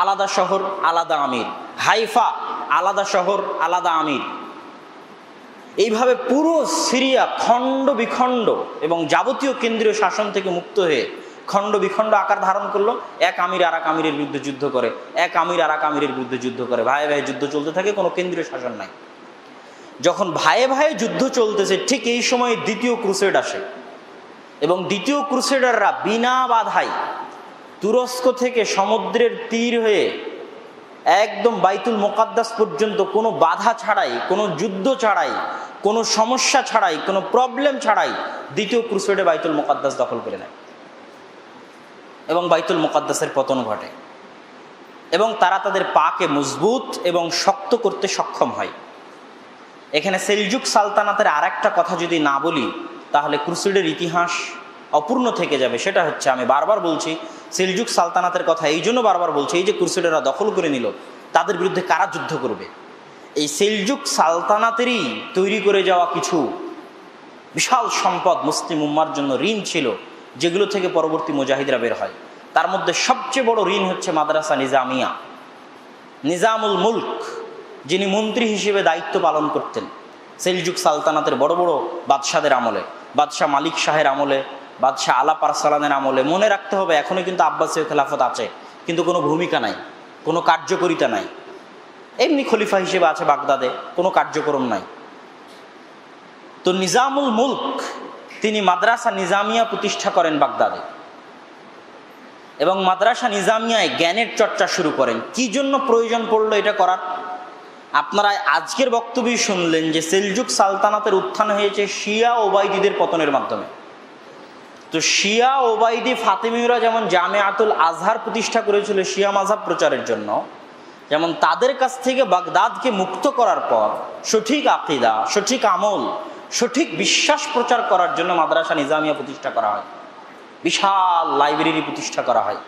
আলাদা শহর, আলাদা আমির। হাইফা আলাদা শহর, আলাদা আমির। এইভাবে পুরো সিরিয়া খণ্ড বিখণ্ড এবং যাবতীয় কেন্দ্রীয় শাসন থেকে মুক্ত হয়ে খণ্ড বিখণ্ড আকার ধারণ করলো। এক আমির আর এক আমিরের বিরুদ্ধে যুদ্ধ করে, এক আমির আর এক আমিরের বিরুদ্ধে যুদ্ধ করে, ভাইয়ে ভাইয়ে যুদ্ধ চলতে থাকে, কোনো কেন্দ্রীয় শাসন নাই। যখন ভাইয়ে ভাইয়ে যুদ্ধ চলতেছে, ঠিক এই সময় দ্বিতীয় ক্রুসেড আসে। এবং দ্বিতীয় ক্রুসেডাররা বিনা বাধায় তুরস্ক থেকে সমুদ্রের তীর হয়ে একদম বাইতুল মুকাদ্দাস পর্যন্ত কোনো বাধা ছাড়াই, কোনো যুদ্ধ ছাড়াই, কোনো সমস্যা ছাড়াই, কোনো প্রবলেম ছাড়াই দ্বিতীয় ক্রুসেডে বাইতুল মুকাদ্দাস দখল করে নেয় এবং বাইতুল মুকাদ্দাসের পতন ঘটে এবং তারা তাদের পাকে মজবুত এবং শক্ত করতে সক্ষম হয়। এখানে সেলজুক সালতানাতের আর একটা কথা যদি না বলি তাহলে ক্রুসেডের ইতিহাস অপূর্ণ থেকে যাবে। সেটা হচ্ছে, আমি বারবার বলছি সেলজুক সালতানাতের কথা, এই জন্য বারবার বলছি, এই যে ক্রুসেডাররা দখল করে নিল, তাদের বিরুদ্ধে কারা যুদ্ধ করবে? এই সেলজুক সালতানাতেরই তৈরি করে যাওয়া কিছু বিশাল সম্পদ মুসলিম উম্মার জন্য ঋণ ছিল, যেগুলো থেকে পরবর্তী মুজাহিদরা বের হয়। তার মধ্যে সবচেয়ে বড় ঋণ হচ্ছে মাদ্রাসা নিজামিয়া। নিজামুল মুলক, যিনি মন্ত্রী হিসেবে দায়িত্ব পালন করতেন সেলজুক সালতানাতের বড় বড় বাদশাদের আমলে, বাদশাহ মালিক শাহের আমলে, বাদশাহ আলাপ আরসালানের আমলে। মনে রাখতে হবে এখনও কিন্তু আব্বাসীয় খেলাফত আছে, কিন্তু কোনো ভূমিকা নাই, কোনো কার্যকরিতা নাই। এমনি খলিফা হিসেবে আছে বাগদাদে, কোনো কার্যক্রম নাই। তো নিজামুল মুলক তিনি মাদ্রাসা নিজামিয়া প্রতিষ্ঠা করেন বাগদাদে, এবং মাদ্রাসা নিজামিয়ায় জ্ঞানের চর্চা শুরু করেন। কি জন্য প্রয়োজন পড়লো এটা করার? আপনারা আজকের বক্তব্যই শুনলেন যে সেলজুক সালতানাতের উত্থান হয়েছে শিয়া ওবাইদিদের পতনের মাধ্যমে। তো শিয়া ওবাইদি ফাতেমীয়রা যেমন জামিয়াতুল আজহার প্রতিষ্ঠা করেছিল শিয়া মাযহাব প্রচারের জন্য, যেমন তাদের কাছ থেকে বাগদাদকে মুক্ত করার পর সঠিক আকীদা, সঠিক আমল, সঠিক বিশ্বাস প্রচার করার জন্য মাদ্রাসা নিজামিয়া প্রতিষ্ঠা করা হয়, বিশাল লাইব্রেরি প্রতিষ্ঠা করা হয়।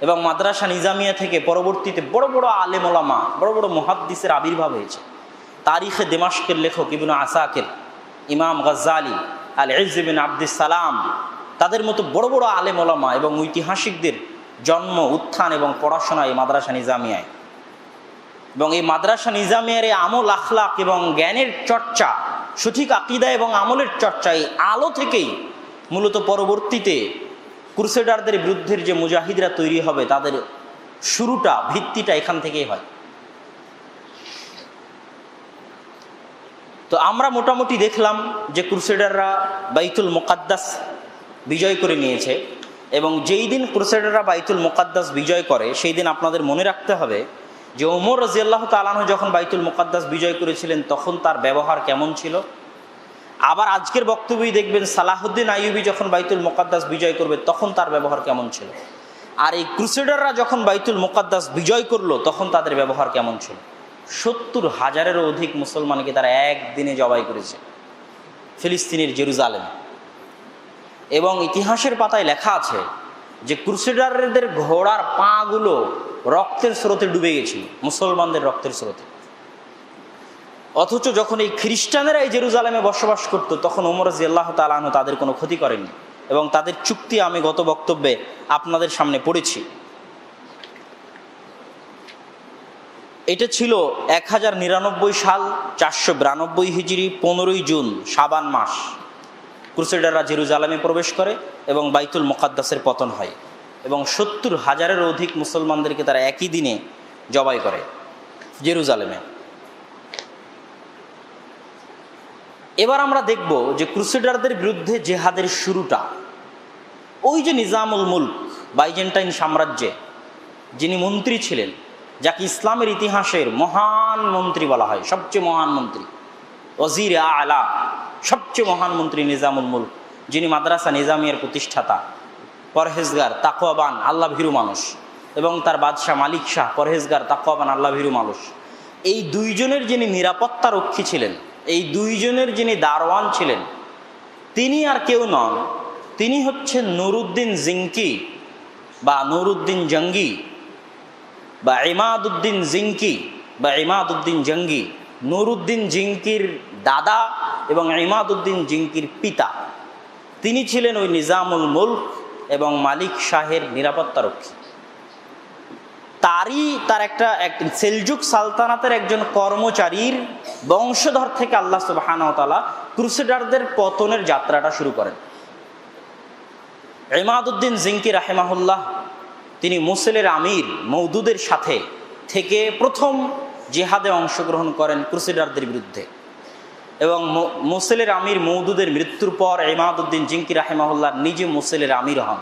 এবং মাদ্রাসা নিজামিয়া থেকে পরবর্তীতে বড় বড় আলেম ওলামা, বড় বড় মুহাদ্দিসের আবির্ভাব হয়েছে। তারিখে দিমাশকের লেখক ইবনে আসাকির, ইমাম গাজ্জালি, আল ইজ্জ বিন আব্দুস সালাম, তাদের মতো বড় বড় আলেম ওলামা এবং ঐতিহাসিকদের জন্ম, উত্থান এবং পড়াশোনা এই মাদ্রাসা নিজামিয়ায়। এবং এই মাদ্রাসা নিজামিয়ার এই আমল, আখলাক এবং জ্ঞানের চর্চা, সঠিক আকীদা এবং আমলের চর্চা, এই আলো থেকেই মূলত পরবর্তীতে ক্রুসেডারদের বিরুদ্ধের যে মুজাহিদরা তৈরি হবে তাদের শুরুটা, ভিত্তিটা এখান থেকেই হয়। তো আমরা মোটামুটি দেখলাম যে ক্রুসেডাররা বাইতুল মুকাদ্দাস বিজয় করে নিয়েছে, এবং যেই দিন ক্রুসেডাররা বাইতুল মুকাদ্দাস বিজয় করে সেই দিন আপনাদের মনে রাখতে হবে যে ওমর রাদিয়াল্লাহু তাআলা আনহু যখন বাইতুল মুকাদ্দাস বিজয় করেছিলেন তখন তার ব্যবহার কেমন ছিল। আবার আজকের বক্তব্যই দেখবেন সালাহুদ্দিন আইয়ুবী যখন বাইতুল মুকাদ্দাস বিজয় করবে তখন তার ব্যবহার কেমন ছিল। আর এই ক্রুসেডাররা যখন বাইতুল মুকাদ্দাস বিজয় করলো তখন তাদের ব্যবহার কেমন ছিল। 70,000-এরও অধিক মুসলমানকে তারা একদিনে জবাই করেছে ফিলিস্তিনের জেরুজালেমে। এবং ইতিহাসের পাতায় লেখা আছে যে ক্রুসেডারদের ঘোড়ার পাগুলো রক্তের স্রোতে ডুবে গেছিল, মুসলমানদের রক্তের স্রোতে। অথচ যখন এই খ্রিস্টানেরা এই জেরুজালেমে বসবাস করত তখন ওমর রাদিয়াল্লাহু তাআলা আনহু তাদের কোনো ক্ষতি করেননি, এবং তাদের চুক্তি আমি গত বক্তব্যে আপনাদের সামনে পড়েছি। এটা ছিল 1099 সাল 492 হিজরি 15ই জুন শাবান মাস। ক্রুসেডাররা জেরুজালেমে প্রবেশ করে এবং বাইতুল মুকাদ্দাসের পতন হয়, এবং 70,000-এরও অধিক মুসলমানদেরকে তারা একই দিনে জবাই করে জেরুজালেমে। এবার আমরা দেখব যে ক্রুসেডারদের বিরুদ্ধে জেহাদের শুরুটা ওই যে নিজামুল মুলক, বাইজেন্টাইন সাম্রাজ্যে যিনি মন্ত্রী ছিলেন, যাকে ইসলামের ইতিহাসের মহান মন্ত্রী বলা হয়, সবচেয়ে মহান মন্ত্রী, ওজির আলা, সবচেয়ে মহান মন্ত্রী নিজামুল মুলক, যিনি মাদ্রাসা নিজামিয়ার প্রতিষ্ঠাতা, পরহেজগার, তাকওয়াবান, আল্লাহ ভীরু মানুষ, এবং তার বাদশাহ মালিক শাহ, পরহেজগার, তাকওয়াবান, আল্লাহ ভীরু মানুষ। এই দুইজনের যিনি নিরাপত্তা রক্ষী ছিলেন, এই দুইজনের যিনি দারওয়ান ছিলেন, তিনি আর কেউ নন, তিনি হচ্ছেন নুরুদ্দিন জিঙ্কি বা নুরুদ্দিন জঙ্গি বা ইমাদউদ্দিন জিঙ্কি বা ইমাদউদ্দিন জঙ্গি। নুরুদ্দিন জিঙ্কির দাদা এবং ইমাদউদ্দিন জিঙ্কির পিতা, তিনি ছিলেন ওই নিজামুল মুলক এবং মালিক শাহের নিরাপত্তারক্ষী। তার একটা সেলজুক সালতানাতের একজন কর্মচারীর বংশধর থেকে আল্লাহ সুবহানাহু ওয়া তাআলা ক্রুসেডারদের পতনের যাত্রাটা শুরু করেন। ইমাদউদ্দিন জিঙ্কি রাহিমাহুল্লাহ তিনি মুসেলের আমির মওদুদের সাথে থেকে প্রথম জিহাদে অংশগ্রহণ করেন ক্রুসেডারদের বিরুদ্ধে, এবং মুসেলের আমির মওদুদের মৃত্যুর পর ইমাদউদ্দিন জিঙ্কি রাহিমাহুল্লাহ নিজে মুসেলের আমির হন।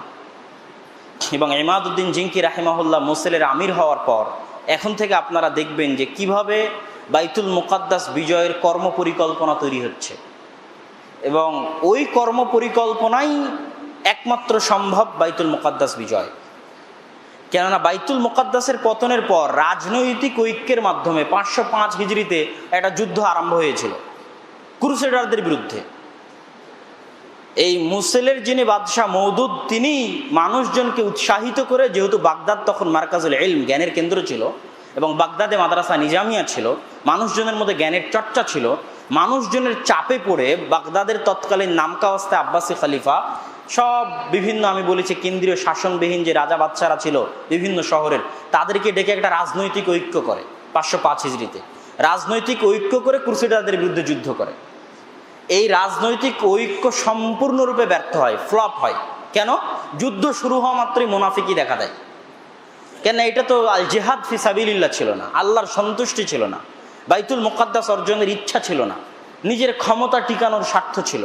এবং ইমাদউদ্দিন জিঙ্কি রাহিমাহুল্লাহ মুসেলের আমির হওয়ার পর এখন থেকে আপনারা দেখবেন যে কিভাবে বাইতুল মুকাদ্দাস বিজয়ের কর্মপরিকল্পনা তৈরি হচ্ছে, এবং ওই কর্মপরিকল্পনাই একমাত্র সম্ভব বাইতুল মুকাদ্দাস বিজয়। কেননা বাইতুল মুকাদ্দাসের পতনের পর রাজনৈতিক ঐক্যের মাধ্যমে 505 হিজরিতে একটা যুদ্ধ আরম্ভ হয়েছিল ক্রুসেডারদের বিরুদ্ধে। এই মুসেলের যিনি বাদশাহ মওদুদ, তিনি মানুষজনকে উৎসাহিত করে, যেহেতু বাগদাদ তখন মারকাজুল ইলম, জ্ঞানের কেন্দ্র ছিল, এবং বাগদাদে মাদ্রাসা নিজামিয়া ছিল, মানুষজনের মধ্যে জ্ঞানের চর্চা ছিল, মানুষজনের চাপে পড়ে বাগদাদের তৎকালীন নামকাওয়াস্তে আব্বাসী খলিফা সব বিভিন্ন, আমি বলেছি কেন্দ্রীয় শাসনবিহীন যে রাজা বাদশারা ছিল বিভিন্ন শহরের, তাদেরকে ডেকে একটা রাজনৈতিক ঐক্য করে 505 হিজরিতে। রাজনৈতিক ঐক্য করে ক্রুসেডারদের বিরুদ্ধে যুদ্ধ করে। এই রাজনৈতিক ঐক্য সম্পূর্ণরূপে ব্যর্থ হয়, ফ্লপ হয়। কেন? যুদ্ধ শুরু হওয়া মাত্রই মুনাফিকি দেখা দেয়। কেন? এটা তো আল জিহাদ ফি সাবিলিল্লাহ ছিল না, আল্লাহর সন্তুষ্টি ছিল না, বাইতুল মুকাদ্দাস অর্জনের ইচ্ছা ছিল না, নিজের ক্ষমতা টিকানোর স্বার্থ ছিল,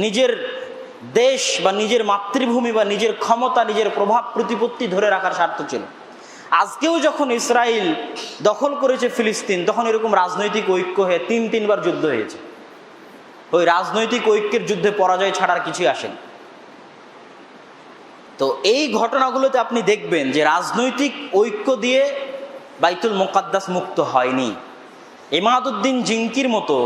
নিজের দেশ বা নিজের মাতৃভূমি বা নিজের ক্ষমতা, নিজের প্রভাব প্রতিপত্তি ধরে রাখার স্বার্থ ছিল। আজকেও যখন ইসরায়েল দখল করেছে ফিলিস্তিন, তখন এরকম রাজনৈতিক ঐক্য হয়ে তিনবার যুদ্ধ হয়েছে। ওই রাজনৈতিক ঐক্যের যুদ্ধে পরাজয় ছাড়ার কিছুই আসেনি। তো এই ঘটনাগুলোতে আপনি দেখবেন যে রাজনৈতিক ঐক্য দিয়ে বাইতুল মুকাদ্দাস মুক্ত হয়নি। ইমাদউদ্দিন জিঙ্কির মতো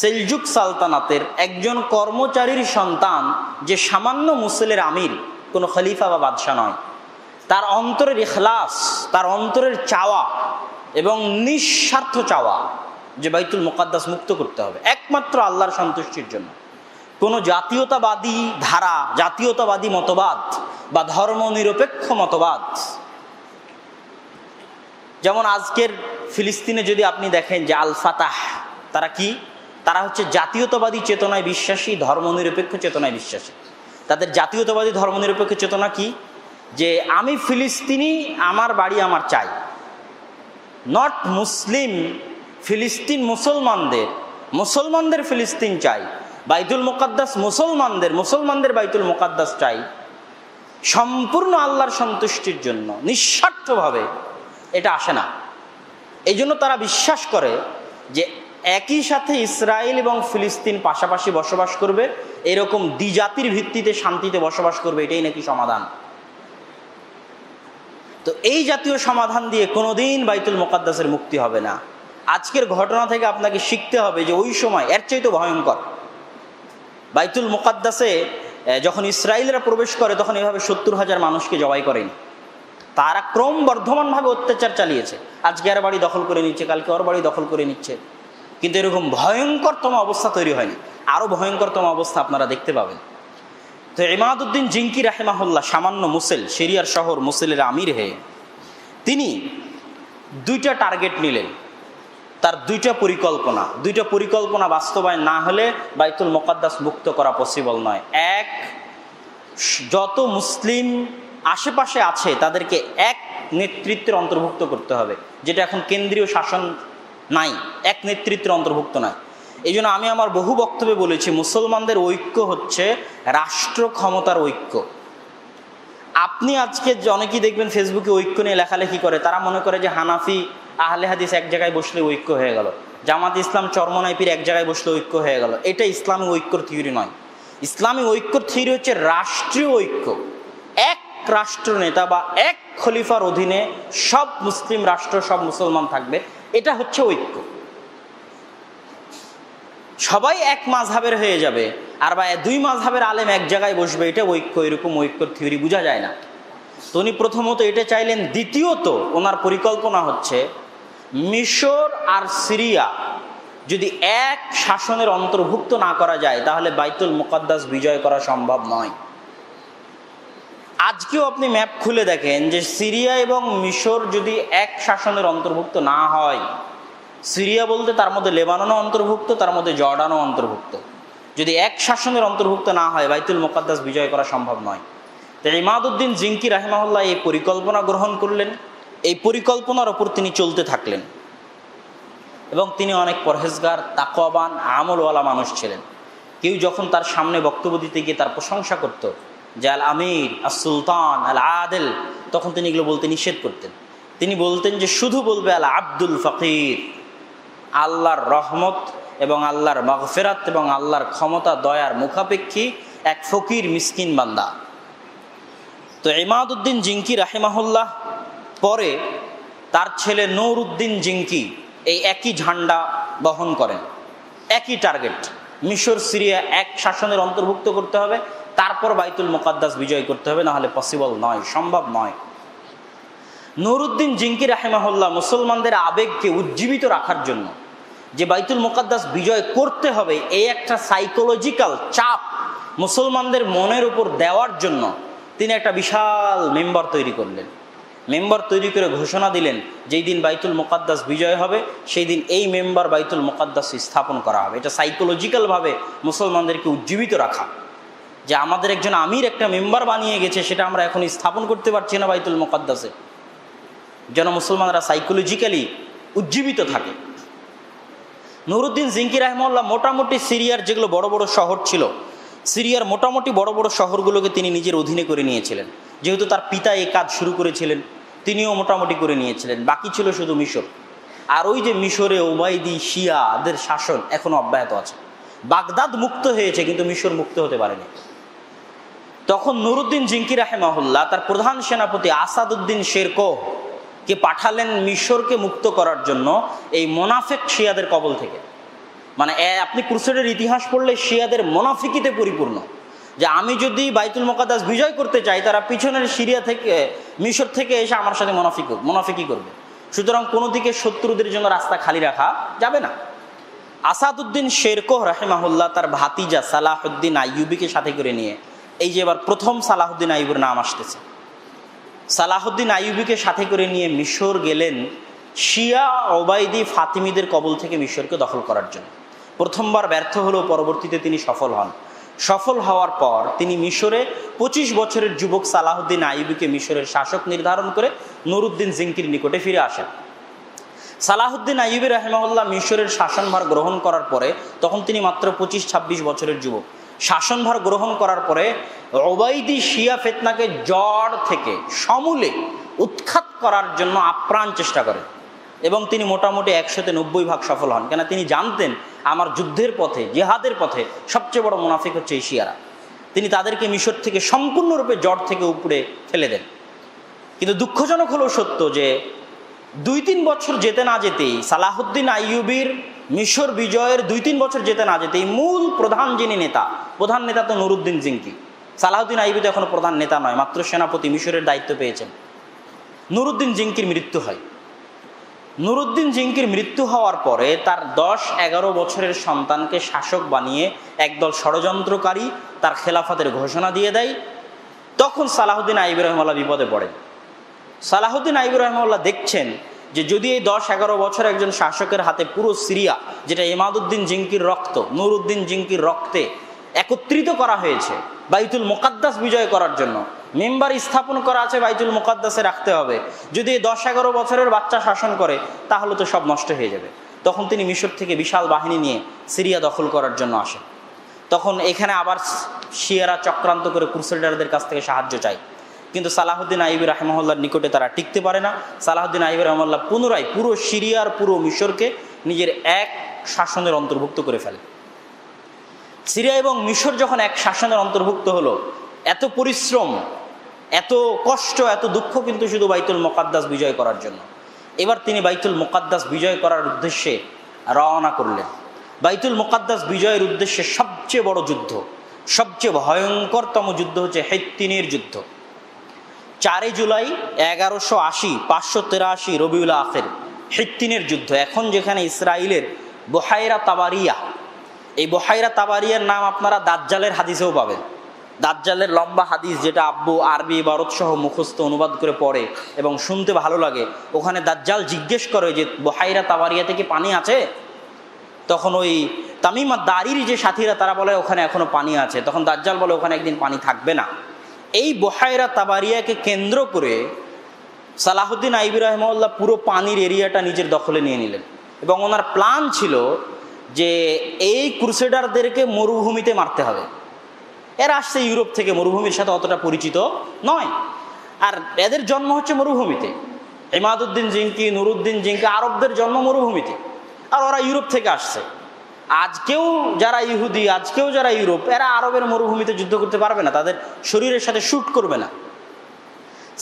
সেলজুক সালতানাতের একজন কর্মচারীর সন্তান, যে সামান্য মুসলিমের আমির, কোনো খলিফা বা বাদশাহ নয়, তার অন্তরের ইখলাস, তার অন্তরের চাওয়া এবং নিঃস্বার্থ চাওয়া যে বাইতুল মুকাদ্দাস মুক্ত করতে হবে একমাত্র আল্লাহর সন্তুষ্টির জন্য। কোনো জাতীয়তাবাদী ধারা, জাতীয়তাবাদী মতবাদ বা ধর্মনিরপেক্ষ মতবাদ, যেমন আজকের ফিলিস্তিনে যদি আপনি দেখেন যে আল ফাতাহ, তারা কি? তারা হচ্ছে জাতীয়তাবাদী চেতনায় বিশ্বাসী, ধর্মনিরপেক্ষ চেতনায় বিশ্বাসী। তাদের জাতীয়তাবাদী ধর্মনিরপেক্ষ চেতনা কি? যে আমি ফিলিস্তিনি, আমার বাড়ি আমার চাই। নট মুসলিম ফিলিস্তিন মুসলমানদের ফিলিস্তিন চাই, বাইতুল মুকাদ্দাস মুসলমানদের বাইতুল মুকাদ্দাস চাই, সম্পূর্ণ আল্লাহর সন্তুষ্টির জন্য নিঃস্বার্থভাবে। এটা আসে না। এই জন্য তারা বিশ্বাস করে যে একই সাথে ইসরায়েল এবং ফিলিস্তিন পাশাপাশি বসবাস করবে, এরকম দ্বিজাতির ভিত্তিতে শান্তিতে বসবাস করবে, এটাই নাকি সমাধান। তো এই জাতীয় সমাধান দিয়ে কোনোদিন বাইতুল মুকাদ্দাসের মুক্তি হবে না। আজকের ঘটনা থেকে আপনাকে শিখতে হবে যে ওই সময় এর চাইতে ভয়ঙ্কর। বাইতুল মুকাদ্দাসে যখন ইসরায়েলরা প্রবেশ করে, তখন এভাবে 70,000 মানুষকে জবাই করেনি। তারা ক্রমবর্ধমানভাবে অত্যাচার চালিয়েছে। আজকে আর বাড়ি দখল করে নিচ্ছে, কালকে ওর বাড়ি দখল করে নিচ্ছে, কিন্তু এরকম ভয়ঙ্করতম অবস্থা তৈরি হয়নি। আরও ভয়ঙ্করতম অবস্থা আপনারা দেখতে পাবেন। তো ইমাদউদ্দিন জিঙ্কি রাহিমাহুল্লাহ, সামান্য সিরিয়ার শহর মুসেলের আমির হয়ে তিনি 2টা টার্গেট নিলেন। তার 2টা পরিকল্পনা বাস্তবায়ন না হলে বাইতুল মুকাদ্দাস মুক্ত করা পসিবল নয়। এক, যত মুসলিম আশেপাশে আছে তাদেরকে এক নেতৃত্বের অন্তর্ভুক্ত করতে হবে, যেটা এখন কেন্দ্রীয় শাসন নাই, এক নেতৃত্বের অন্তর্ভুক্ত নয়। এই জন্য আমি আমার বহু বক্তব্যে বলেছি, মুসলমানদের ঐক্য হচ্ছে রাষ্ট্র ক্ষমতার ঐক্য। আপনি আজকে অনেকেই দেখবেন ফেসবুকে ঐক্য নিয়ে লেখালেখি করে, তারা মনে করে যে হানাফি আহলে হাদিস এক জায়গায় বসলে ঐক্য হয়ে গেল, জামাত ইসলাম চরমনাইপির এক জায়গায় বসলে ঐক্য হয়ে গেল। এটা ইসলামী ঐক্যর থিওরি নয়। ইসলামী ঐক্যর থিওরি হচ্ছে রাষ্ট্রীয় ঐক্য। এক রাষ্ট্রনেতা বা এক খলিফার অধীনে সব মুসলিম রাষ্ট্র, সব মুসলমান থাকবে, এটা হচ্ছে ঐক্য। সবাই এক মাযহাবের হয়ে যাবে, আর বা 2 মাযহাবের আলেম এক জায়গায় বসবে, এটা ঐক্য। এরকম ঐক্যর থিওরি বোঝা যায় না। তো উনি প্রথমত এটা চাইলেন। দ্বিতীয়ত ওনার পরিকল্পনা হচ্ছে মিশর আর সিরিয়া যদি এক শাসনের অন্তর্ভুক্ত না করা যায়, তাহলে বাইতুল মুকাদ্দাস বিজয় করা সম্ভব নয়। আজকেও আপনি ম্যাপ খুলে দেখেন যে সিরিয়া এবং মিশর যদি এক শাসনের অন্তর্ভুক্ত না হয়, সিরিয়া বলতে তার মধ্যে লেবাননও অন্তর্ভুক্ত, তার মধ্যে জর্ডানও অন্তর্ভুক্ত, যদি এক শাসনের অন্তর্ভুক্ত না হয়, বাইতুল মুকাদ্দাস বিজয় করা সম্ভব নয়। তো ইমাদউদ্দিন জিঙ্কি রাহিমাহুল্লাহ এই পরিকল্পনা গ্রহণ করলেন। এই পরিকল্পনার ওপর তিনি চলতে থাকলেন এবং তিনি অনেক পরহেজগার, তাকওয়াবান, আমলওয়ালা মানুষ ছিলেন। কেউ যখন তার সামনে বক্তব্য দিতে গিয়ে তার প্রশংসা করত যে আল আমির, আস সুলতান, আল আদেল, তখন তিনি এগুলো বলতে নিষেধ করতেন। তিনি বলতেন যে শুধু বলবে আল আব্দুল ফকির, আল্লাহর রহমত এবং আল্লাহর মাগফিরাত এবং আল্লাহর ক্ষমতা দয়ার মুখাপেক্ষী এক ফকির মিসকিন বান্দা। তো ইমাদউদ্দিন জিঙ্কি রাহিমাহুল্লাহ পরে তার ছেলে নূরউদ্দিন জিঙ্কি এই একই ঝান্ডা বহন করেন, একই টার্গেট, মিশর সিরিয়া এক শাসনের অন্তর্ভুক্ত করতে হবে, তারপর বাইতুল মুকাদ্দাস বিজয় করতে হবে, নাহলে পসিবল নয়, সম্ভব নয়। নূরউদ্দিন জিঙ্কি রাহিমাহুল্লাহ মুসলমানদের আবেগকে উজ্জীবিত রাখার জন্য যে বাইতুল মুকাদ্দাস বিজয় করতে হবে, এই একটা সাইকোলজিক্যাল চাপ মুসলমানদের মনের উপর দেওয়ার জন্য তিনি একটা বিশাল মেম্বার তৈরি করলেন। মেম্বার তৈরি করে ঘোষণা দিলেন, যেই দিন বাইতুল মুকাদ্দাস বিজয় হবে সেই দিন এই মেম্বার বাইতুল মুকাদ্দাস স্থাপন করা হবে। এটা সাইকোলজিক্যালভাবে মুসলমানদেরকে উজ্জীবিত রাখা, যে আমাদের একজন আমির একটা মেম্বার বানিয়ে গেছে, সেটা আমরা এখন স্থাপন করতে পারছি না বাইতুল মুকাদ্দাসে, যেন মুসলমানরা সাইকোলজিক্যালি উজ্জীবিত থাকে। নুরুদ্দিন জিঙ্কি রাহিমাহুল্লাহ মোটামুটি সিরিয়ার যেগুলো বড় বড় শহর ছিল, সিরিয়ার মোটামুটি বড় বড় শহরগুলোকে তিনি নিজের অধীনে করে নিয়েছিলেন। যেহেতু তার পিতা এই কাজ শুরু করেছিলেন, তিনিও মোটামুটি করে নিয়েছিলেন। বাকি ছিল শুধু মিশর। আর ওই যে মিশরে ওবাইদি শিয়াদের শাসন এখনো অব্যাহত আছে। বাগদাদ মুক্ত হয়েছে কিন্তু মিশর মুক্ত হতে পারেনি। তখন নুরুদ্দিন জিঙ্কি রাহিমাহুল্লাহ তার প্রধান সেনাপতি আসাদউদ্দিন শেরকোহকে পাঠালেন মিশরকে মুক্ত করার জন্য এই মোনাফেক শিয়াদের কবল থেকে। মানে আপনি ক্রুসেডের ইতিহাস পড়লে শিয়াদের মোনাফিকিতে পরিপূর্ণ, যে আমি যদি বাইতুল মুকাদ্দাস বিজয় করতে চাই, তারা পিছনের সিরিয়া থেকে মিশর থেকে এসে আমার সাথে মোনাফিকি করবে। সুতরাং কোনো দিকে শত্রুদের জন্য রাস্তা খালি রাখা যাবে না। আসাদউদ্দিন শেরকোহ রাহিমাহুল্লাহ তার ভাতিজা সালাহউদ্দিন আইয়ুবিকে সাথে করে নিয়ে, এই যে এবার প্রথম সালাহউদ্দিন আইয়ুবের নাম আসতেছে, সালাহউদ্দিন আইয়ুবিকে সাথে করে নিয়ে মিশর গেলেন শিয়া ওবাইদি ফাতিমিদের কবল থেকে মিশরকে দখল করার জন্য। প্রথমবার ব্যর্থ হলেও পরবর্তীতে তিনি সফল হন। সফল হওয়ার পর তিনি মিশরে 25 বছরের যুবক সালাহউদ্দিন আইয়ুবিকে মিশরের শাসক নির্ধারণ করে নুরুদ্দিন জিঙ্কির নিকটে ফিরে আসেন। সালাহউদ্দিন আইয়ুবী রাহিমাহুল্লাহ মিশরের শাসনভার গ্রহণ করার পরে, তখন তিনি মাত্র 25-26 বছরের যুবক, শাসনভার গ্রহণ করার পরে ওবাইদি শিয়া ফিতনাকে জড় থেকে সমূলে উৎখাত করার জন্য আপ্রাণ চেষ্টা করেন এবং তিনি মোটামুটি 190% সফল হন। কেন তিনি জানতেন আমার যুদ্ধের পথে, জিহাদের পথে সবচেয়ে বড় মুনাফিক হচ্ছে এই শিয়ারা। তিনি তাদেরকে মিশর থেকে সম্পূর্ণরূপে জড় থেকে উপরে ফেলে দেন। কিন্তু দুঃখজনক হলো সত্য যে 2-3 বছর যেতে না যেতেই, সালাহউদ্দিন আইয়ুবীর মিশর বিজয়ের 2-3 বছর যেতে না যেতেই মূল প্রধান যিনি প্রধান নেতা তো নুরুদ্দিন জিঙ্কি। সালাহউদ্দিন আইয়ুবী তো এখনো প্রধান নেতা নয়, মাত্র সেনাপতি, মিশরের দায়িত্ব পেয়েছেন। নুরুদ্দিন জিঙ্কির মৃত্যু হয়। নুরুদ্দিন জিঙ্কির মৃত্যু হওয়ার পরে তার 10-11 বছরের সন্তানকে শাসক বানিয়ে একদল ষড়যন্ত্রকারী তার খেলাফতের ঘোষণা দিয়ে দেয়। তখন সালাহউদ্দিন আইয়ুবী রাহিমাহুল্লাহ বিপদে পড়েন। সালাহউদ্দিন আইয়ুবী রাহিমাহুল্লাহ দেখছেন যে যদি এই 10-11 বছর একজন শাসকের হাতে পুরো সিরিয়া, যেটা ইমাদউদ্দিন জিঙ্কির রক্ত, নুরুদ্দিন জিঙ্কির রক্তে একত্রিত করা হয়েছে বাইতুল মুকাদ্দাস বিজয় করার জন্য, মেম্বার স্থাপন করা আছে বাইতুল মুকাদ্দাসে রাখতে হবে, যদি এই 10-11 বছরের বাচ্চা শাসন করে তাহলে তো সব নষ্ট হয়ে যাবে। তখন তিনি মিশর থেকে বিশাল বাহিনী নিয়ে সিরিয়া দখল করার জন্য আসেন। তখন এখানে আবার শিয়ারা চক্রান্ত করে ক্রুসেডারদের কাছ থেকে সাহায্য চায়, কিন্তু সালাহউদ্দিন আইয়ুবী রাহিমাহুল্লাহর নিকটে তারা টিকতে পারে না। সালাহউদ্দিন আইয়ুবী রাহিমাহুল্লাহ পুনরায় পুরো সিরিয়ার পুরো মিশরকে নিজের এক শাসনের অন্তর্ভুক্ত করে ফেলে। সিরিয়া এবং মিশর যখন এক শাসনের অন্তর্ভুক্ত হলো, এত পরিশ্রম, এত কষ্ট, এত দুঃখ কিন্তু শুধু বাইতুল মুকাদ্দাস বিজয় করার জন্য। এবার তিনি বাইতুল মুকাদ্দাস বিজয় করার উদ্দেশ্যে রওনা করলেন। বাইতুল মুকাদ্দাস বিজয়ের উদ্দেশ্যে সবচেয়ে বড় যুদ্ধ, সবচেয়ে ভয়ঙ্করতম যুদ্ধ হচ্ছে হিত্তিনের যুদ্ধ। 4 জুলাই 1180, 583 রবিউল আখির, হিত্তিনের যুদ্ধ। এখন যেখানে ইসরায়েলের বুহাইরা তাবারিয়া, এই বুহাইরা তাবারিয়ার নাম আপনারা দাজ্জালের হাদিসেও পাবেন। দাজ্জালের লম্বা হাদিস, যেটা আব্বু আরবি ইবারত সহ মুখস্থ অনুবাদ করে পড়ে এবং শুনতে ভালো লাগে। ওখানে দাজ্জাল জিজ্ঞেস করে যে বুহাইরা তাবারিয়া থেকে পানি আছে? তখন ওই তামিম আদ-দারির যে সাথীরা তারা বলে ওখানে এখনো পানি আছে। তখন দাজ্জাল বলে ওখানে একদিন পানি থাকবে না। এই বুহাইরা তাবারিয়াকে কেন্দ্র করে সালাহউদ্দিন আইয়ুবী রাহিমাহুল্লাহ পুরো পানির এরিয়াটা নিজের দখলে নিয়ে নিলেন এবং ওনার প্ল্যান ছিল যে এই ক্রুসেডারদেরকে মরুভূমিতে মারতে হবে। এরা আসছে ইউরোপ থেকে, মরুভূমির সাথে অতটা পরিচিত নয়, আর এদের জন্ম হচ্ছে মরুভূমিতে। ইমাদউদ্দিন জিঙ্কি, নুরুদ্দিন জিঙ্কি, আরবদের জন্ম মরুভূমিতে, আর ওরা ইউরোপ থেকে আসছে। আজকেও যারা ইহুদি, আজকেও যারা ইউরোপ, এরা আরবের মরুভূমিতে যুদ্ধ করতে পারবে না, তাদের শরীরের সাথে শ্যুট করবে না।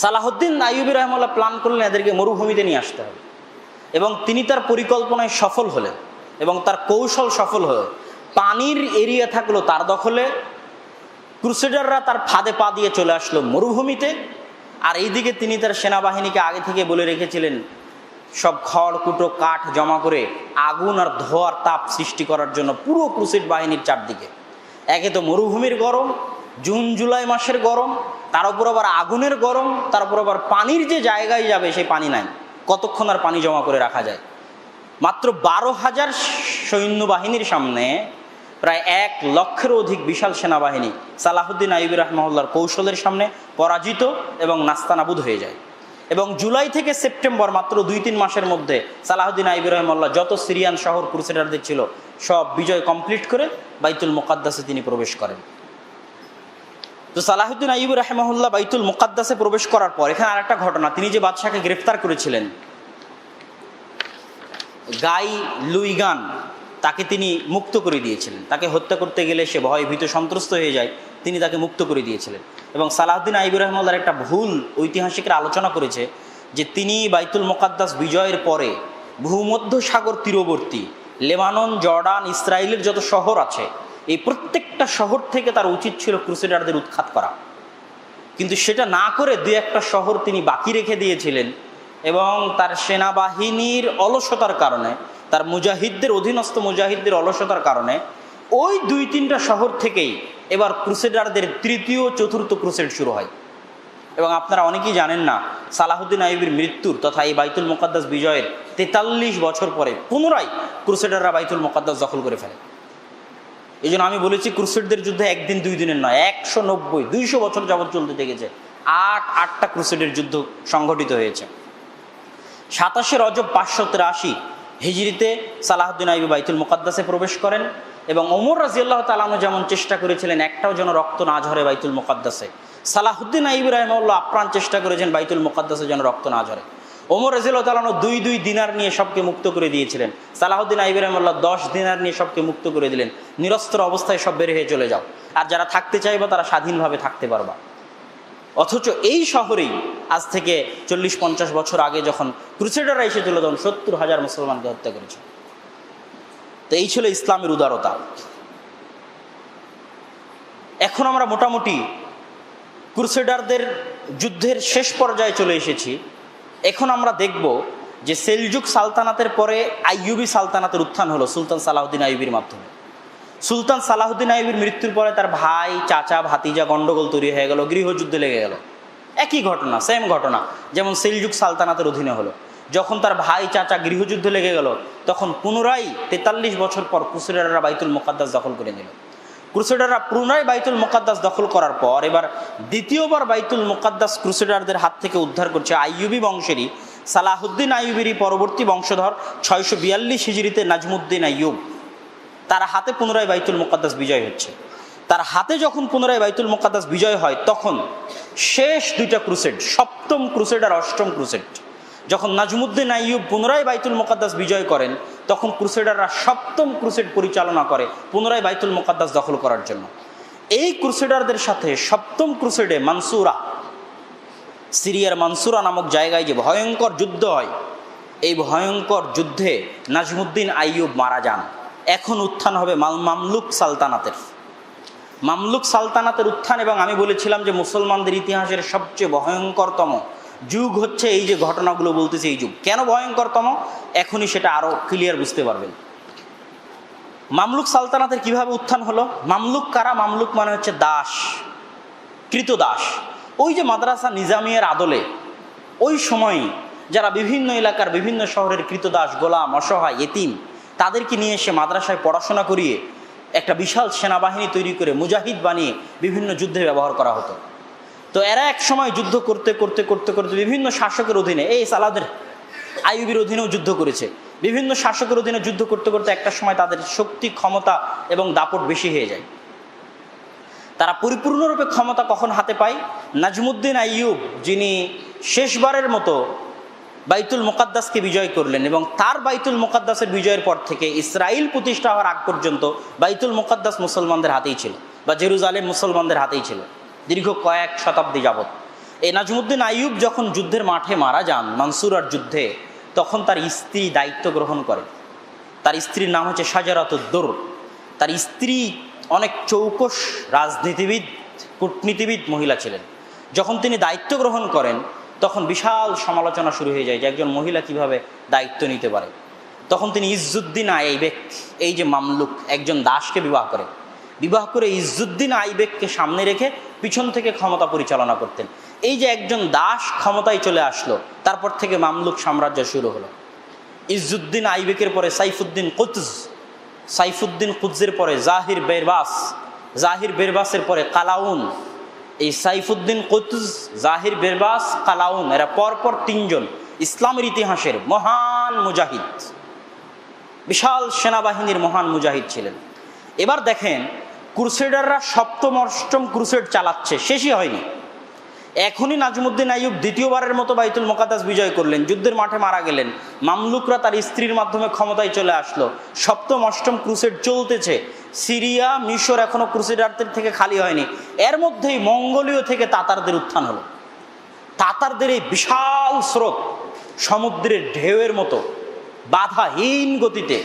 সালাহউদ্দিন আইয়ুবী রাহিমাহুল্লাহ প্ল্যান করলেন এদেরকে মরুভূমিতে নিয়ে আসতে হবে এবং তিনি তার পরিকল্পনায় সফল হলেন এবং তার কৌশল সফল হয়ে পানির এরিয়া থাকলো তার দখলে, ক্রুসেডাররা তার ফাঁদে পা দিয়ে চলে আসলো মরুভূমিতে। আর এইদিকে তিনি তার সেনাবাহিনীকে আগে থেকে বলে রেখেছিলেন সব খড়কুটো কাঠ জমা করে আগুন আর ধোঁয়ার তাপ সৃষ্টি করার জন্য পুরো ক্রুসেড বাহিনীর চারদিকে। একে তো মরুভূমির গরম, জুন জুলাই মাসের গরম, তার উপর আবার আগুনের গরম, তার উপর আবার পানির যে জায়গায় যাবে সেই পানি নাই, কতক্ষণ আর পানি জমা করে রাখা যায়। মাত্র 12,000 সৈন্যবাহিনীর সামনে প্রায় 1 লক্ষেরও অধিক বিশাল সেনাবাহিনী সালাহউদ্দিন আইয়ুবী রাহিমাহুল্লাহর কৌশলের সামনে পরাজিত এবং নাস্তানাবুদ হয়ে যায়। এবং জুলাই থেকে সেপ্টেম্বর মাত্র 2-3 মাসের মধ্যে সালাহুদ্দিন আইয়ুবী রাহিমাহুল্লাহ যত সিরিয়ান শহর ক্রুসেডারদের ছিল সব বিজয় কমপ্লিট করে বাইতুল মুকাদ্দাসে তিনি প্রবেশ করেন। তো সালাহুদ্দিন আইয়ুবী রাহিমাহুল্লাহ বাইতুল মুকাদ্দাসে প্রবেশ করার পর এখানে আরেকটা ঘটনা, তিনি যে বাদশাকে গ্রেফতার করেছিলেন গাই লুইগান, তাকে তিনি মুক্ত করে দিয়েছিলেন। তাকে হত্যা করতে গেলে সে ভয় ভীত সন্ত্রস্ত হয়ে যায়, তিনি তাকে মুক্ত করে দিয়েছিলেন। এবং সালাহুদ্দিন আইয়ুবী রাহিমাহুল্লাহর একটা ভুল ঐতিহাসিকরা আলোচনা করেছে যে তিনি বাইতুল মুকাদ্দাস বিজয়ের পরে ভূমধ্য সাগর তীরবর্তী লেবানন, জর্ডান, ইসরায়েলের যত শহর আছে এই প্রত্যেকটা শহর থেকে তার উচিত ছিল ক্রুসেডারদের উৎখাত করা, কিন্তু সেটা না করে 2-1টা শহর তিনি বাকি রেখে দিয়েছিলেন। এবং তার সেনাবাহিনীর অলসতার কারণে, তার মুজাহিদদের অধীনস্থ মুজাহিদদের অলসতার কারণে ওই 2-3টা শহর থেকেই এবার ক্রুসেডারদের 3য় 4র্থ ক্রুসেড শুরু হয়। এবং আপনারা অনেকেই জানেন না, সালাহুদ্দিন আইয়ুবীর মৃত্যুর তথা এই বাইতুল মুকাদ্দাস বিজয়ের 43 বছর পরে পুনরায় ক্রুসেডাররা বাইতুল মুকাদ্দাস দখল করে ফেলে। এই জন্য আমি বলেছি ক্রুসেডদের যুদ্ধে 1 দিন 2 দিনের নয়, 190-200 বছর যাবৎ চলতে থেকেছে। 8টা ক্রুসেডের যুদ্ধ সংঘটিত হয়েছে। 27 রজব 583 হিজরিতে সালাহুদ্দিন আইয়ুবী বাইতুল মুকাদ্দাসে প্রবেশ করেন। এবং ওমর রাদিয়াল্লাহু তাআলা আনহু যেমন চেষ্টা করেছিলেন একটাও যেন রক্ত না ঝরে বাইতুল মুকাদ্দাসে, সালাহুদ্দিন আইয়ুবী রাহিমাহুল্লাহ আপ্রাণ চেষ্টা করেছেন বাইতুল মুকাদ্দাসে যেন রক্ত না ঝরে। ওমর রাদিয়াল্লাহু তাআলা আনহু 2 দিনার নিয়ে সবকে মুক্ত করে দিয়েছিলেন। সালাহুদ্দিন আইয়ুবী রাহিমাহুল্লাহ 10 দিনার নিয়ে সবকে মুক্ত করে দিলেন, নিরস্ত্র অবস্থায় সব বের হয়ে চলে যাও, আর যারা থাকতে চাইবে তারা স্বাধীনভাবে থাকতে পারবা। অথচ এই শহরেই আজ থেকে 40-50 বছর আগে যখন ক্রুসেডাররা এসেছিল তখন 70,000 মুসলমানকে হত্যা করেছে। তো এই ছিল ইসলামের উদারতা। এখন আমরা মোটামুটি ক্রুসেডারদের যুদ্ধের শেষ পর্যায়ে চলে এসেছি। এখন আমরা দেখব যে সেলজুক সালতানাতের পরে আইয়ুবী সালতানাতের উত্থান হলো সুলতান সালাহুদ্দিন আইয়ুবীর মাধ্যমে। সুলতান সালাহুদ্দিন আইয়ুবীর মৃত্যুর পরে তার ভাই, চাচা, ভাতিজা গন্ডগোল তৈরি হয়ে গেল, গৃহযুদ্ধে লেগে গেল। একই ঘটনা, সেম ঘটনা যেমন সেলজুক সালতানাতের অধীনে হলো। যখন তার ভাই, চাচা গৃহযুদ্ধে লেগে গেল তখন পুনরায় 43 বছর পর ক্রুসেডাররা বাইতুল মুকাদ্দাস দখল করে নিল। ক্রুসেডাররা পুনরায় বাইতুল মুকাদ্দাস দখল করার পর এবার দ্বিতীয়বার বাইতুল মুকাদ্দাস ক্রুসেডারদের হাত থেকে উদ্ধার করছে আইয়ুবী বংশেরই সালাহুদ্দিন আইয়ুবীরই পরবর্তী বংশধর 642 হিজরিতে নাজমুদ্দিন আইয়ুব। তার হাতে পুনরায় বাইতুল মুকাদ্দাস বিজয় হচ্ছে। তার হাতে যখন পুনরায় বাইতুল মুকাদ্দাস বিজয় হয় তখন শেষ 2টা ক্রুসেড, 7ম ক্রুসেড আর 8ম ক্রুসেড, যখন নাজমুদ্দিন আইয়ুব পুনরায় বাইতুল মুকাদ্দাস বিজয় করেন তখন ক্রুসেডাররা 7ম ক্রুসেড পরিচালনা করে পুনরায় বাইতুল মুকাদ্দাস দখল করার জন্য। এই ক্রুসেডারদের সাথে 7ম ক্রুসেডে মানসুরা, সিরিয়ার মানসুরা নামক জায়গায় যে ভয়ঙ্কর যুদ্ধ হয়, এই ভয়ঙ্কর যুদ্ধে নাজমুদ্দিন আইয়ুব মারা যান। এখন উত্থান হবে মামলুক সালতানাতের। মামলুক সালতানাতের উত্থান, এবং আমি বলেছিলাম যে মুসলমানদের ইতিহাসের সবচেয়ে ভয়ঙ্করতম যুগ হচ্ছে এই যে ঘটনাগুলো বলতেছে এই যুগ। কেন ভয়ঙ্করতম এখনই সেটা আরো ক্লিয়ার বুঝতে পারবেন। মামলুক সালতানাতের কিভাবে উত্থান হলো? মামলুক কারা? মামলুক মানে হচ্ছে দাস, কৃতদাস। ওই যে মাদ্রাসা নিজামিয়ার আদলে ওই সময় যারা বিভিন্ন এলাকার বিভিন্ন শহরের কৃতদাস, গোলাম, অসহায়, এতিম, তাদেরকে নিয়ে এসে মাদ্রাসায় পড়াশোনা করিয়ে একটা বিশাল সেনাবাহিনী তৈরি করে মুজাহিদ বানিয়ে বিভিন্ন যুদ্ধে ব্যবহার করা হতো। তো এরা এক সময় যুদ্ধ করতে করতে করতে করতে বিভিন্ন শাসকের অধীনে, এই সালাহুদ্দিন আইয়ুবীর অধীনেও যুদ্ধ করেছে, বিভিন্ন শাসকের অধীনে যুদ্ধ করতে করতে একটা সময় তাদের শক্তি, ক্ষমতা এবং দাপট বেশি হয়ে যায়। তারা পরিপূর্ণরূপে ক্ষমতা কখন হাতে পায়? নাজমুদ্দিন আইয়ুব, যিনি শেষবারের মতো বাইতুল মুকাদ্দাসকে বিজয় করলেন, এবং তার বাইতুল মুকাদ্দাসের বিজয়ের পর থেকে ইসরায়েল প্রতিষ্ঠা হওয়ার আগ পর্যন্ত বাইতুল মুকাদ্দাস মুসলমানদের হাতেই ছিল, বা জেরুজালেম মুসলমানদের হাতেই ছিল দীর্ঘ কয়েক শতাব্দী যাবৎ। এই নাজমুদ্দিন আইয়ুব যখন যুদ্ধের মাঠে মারা যান মানসুরার যুদ্ধে, তখন তার স্ত্রী দায়িত্ব গ্রহণ করে। তার স্ত্রীর নাম হচ্ছে শাজারাতুদ্দুর। তার স্ত্রী অনেক চৌকস রাজনীতিবিদ, কূটনীতিবিদ মহিলা ছিলেন। যখন তিনি দায়িত্ব গ্রহণ করেন তখন বিশাল সমালোচনা শুরু হয়ে যায় যে একজন মহিলা কিভাবে দায়িত্ব নিতে পারে। তখন তিনি ইজ্জুদ্দিন আইবেক, এই যে মামলুক, একজন দাসকে বিবাহ করে ইজ্জুদ্দিন আইবেককে সামনে রেখে পিছন থেকে ক্ষমতা পরিচালনা করতেন। এই যে একজন দাস ক্ষমতায় চলে আসলো, তারপর থেকে মামলুক সাম্রাজ্য শুরু হলো। ইজ্জুদ্দিন আইবেকের পরে সাইফুদ্দিন কুতজ, সাইফুদ্দিন কুতজের পরে জাহির বেরবাসের পরে কালাউন, এই সাইফুদ্দিন কুতুজ, জাহির বেরবাস, কালাউন, এরা পরপর তিনজন ইসলামের ইতিহাসের মহান মুজাহিদ, বিশাল সেনাবাহিনীর মহান মুজাহিদ ছিলেন। এবার দেখেন ক্রুসেডাররা সপ্তম অষ্টম ক্রুসেড চালাচ্ছে, শেষই হয়নি। এখনই নাজমুদ্দিন আইয়ুব দ্বিতীয়বারের মতো বাইতুল মুকাদ্দাস বিজয় করলেন, যুদ্ধের মাঠে মারা গেলেন, মামলুকরা তার স্ত্রীর মাধ্যমে ক্ষমতায় চলে আসলো, সপ্তম অষ্টম ক্রুসেড চলতেছে, সিরিয়া মিশর এখনো ক্রুসেডারদের থেকে খালি হয়নি। এর মধ্যেই মঙ্গোলীয় থেকে তাতারদের উত্থান হলো। তাতারদের এই বিশাল স্রোত সমুদ্রের ঢেউয়ের মতো বাধাহীন গতিতে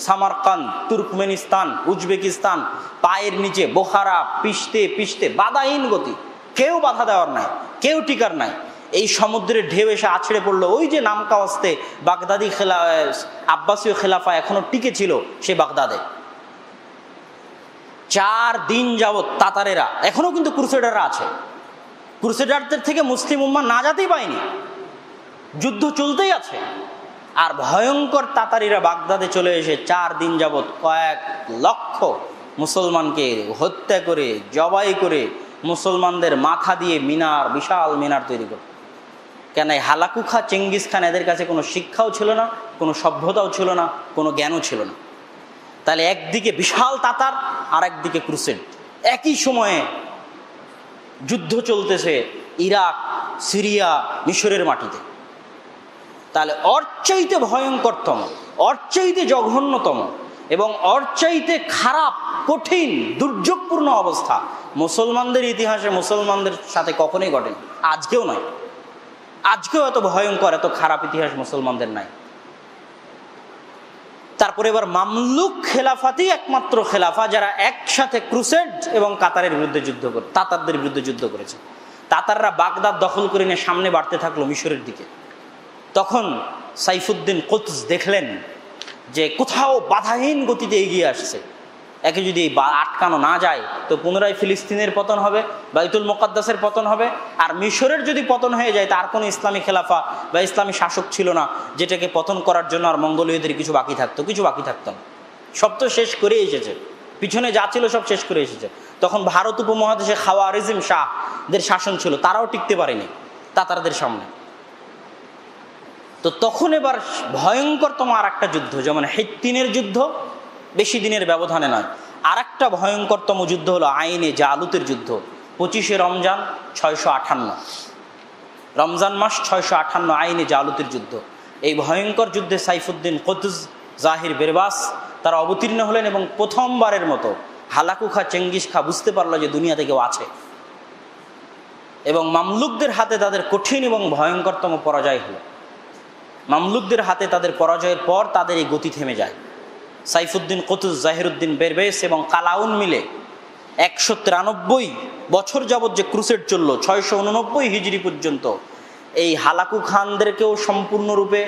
সামারকান্দ, তুর্কমেনিস্তান, উজবেকিস্তান, পায়ের নিচে বোখারা পিষতে পিষতে বাধাহীন গতি, কেউ বাধা দেওয়ার নাই, কেউ টিকার নাই। এই সমুদ্রের ঢেউ এসে আছড়ে পড়লো ওই যে নামকা অস্তে বাগদাদি আব্বাসীয় খেলাফা এখনো টিকে ছিল সে বাগদাদে। 4 দিন যাবৎ তাতারেরা, এখনো কিন্তু ক্রুসেডাররা আছে, ক্রুসেডারদের থেকে মুসলিম উম্মাহ নাজাতই পায়নি, যুদ্ধ চলতেই আছে। আর ভয়ঙ্কর তাতারিরা বাগদাদে চলে এসে 4 দিন যাবৎ কয়েক লক্ষ মুসলমানকে হত্যা করে, জবাই করে, মুসলমানদের মাথা দিয়ে মিনার, বিশাল মিনার তৈরি করে। কেন এই হালাকু খা চেঙ্গিস খান এদের কাছে কোনো শিক্ষাও ছিল না, কোনো সভ্যতাও ছিল না, কোনো জ্ঞানও ছিল না। তাহলে একদিকে বিশাল তাতার, আর একদিকে ক্রুসেড, একই সময়ে যুদ্ধ চলতেছে ইরাক, সিরিয়া, মিশরের মাটিতে। তাহলে অর্চাইতে ভয়ঙ্করতম, অর্চাইতে জঘন্যতম এবং অর্চাইতে খারাপ, কঠিন, দুর্যোগপূর্ণ অবস্থা মুসলমানদের ইতিহাসে মুসলমানদের সাথে কখনোই ঘটেনি, আজকেও নয়। আজকেও এত ভয়ঙ্কর, এত খারাপ ইতিহাস মুসলমানদের নাই। তারপরে এবার মামলুক খেলাফাতেই একমাত্র খেলাফা যারা একসাথে ক্রুসেড এবং কাতারের বিরুদ্ধে যুদ্ধ করে, তাতারদের বিরুদ্ধে যুদ্ধ করেছে। তাতাররা বাগদাদ দখল করে নিয়ে সামনে বাড়তে থাকলো মিশরের দিকে। তখন সাইফুদ্দিন কুতুজ দেখলেন যে কোথাও বাধাহীন গতিতে এগিয়ে আসছে, একে যদি আটকানো না যায় তো পুনরায় ফিলিস্তিনের পতন হবে, বাইতুল মুকাদ্দাসের পতন হবে। আর মিশরের যদি পতন হয়ে যায় তার কোনো ইসলামী খেলাফা বা ইসলামী শাসক ছিল না যেটাকে পতন করার জন্য আর মঙ্গোলীয়দের কিছু বাকি থাকতো না, সব তো শেষ করে এসেছে, পিছনে যা ছিল সব শেষ করে এসেছে। তখন ভারত উপমহাদেশে খাওয়ারিজম শাহদের শাসন ছিল, তারাও টিকতে পারেনি তাতারদের সামনে। তো তখন এবার ভয়ঙ্করতম আর একটা যুদ্ধ, যেমন হিত্তিনের যুদ্ধ, বেশি দিনের ব্যবধানে নয়, আর একটা ভয়ঙ্করতম যুদ্ধ হলো আইনে জালুতের যুদ্ধ। 25শে রমজান 658, রমজান মাস 658, আইনে জালুতের যুদ্ধ। এই ভয়ঙ্কর যুদ্ধে সাইফুদ্দিন কুতুজ, জাহির বেরবাস তারা অবতীর্ণ হলেন এবং প্রথমবারের মতো হালাকু খা চেঙ্গিস খা বুঝতে পারলো যে দুনিয়াতে কেউ আছে। এবং মামলুকদের হাতে তাদের কঠিন এবং ভয়ঙ্করতম পরাজয় হলো। মামলুকদের হাতে তাদের পরাজয়ের পর তাদের এই গতি থেমে যায়। সাইফুদ্দিন কুতুজ, জাহিরুদ্দিন বেরবেস এবং কালাউন মিলে 193 বছর যাবৎ যে ক্রুসেড চলল, 689 হিজরি পর্যন্ত, এই হালাকু খানদেরকেও সম্পূর্ণরূপে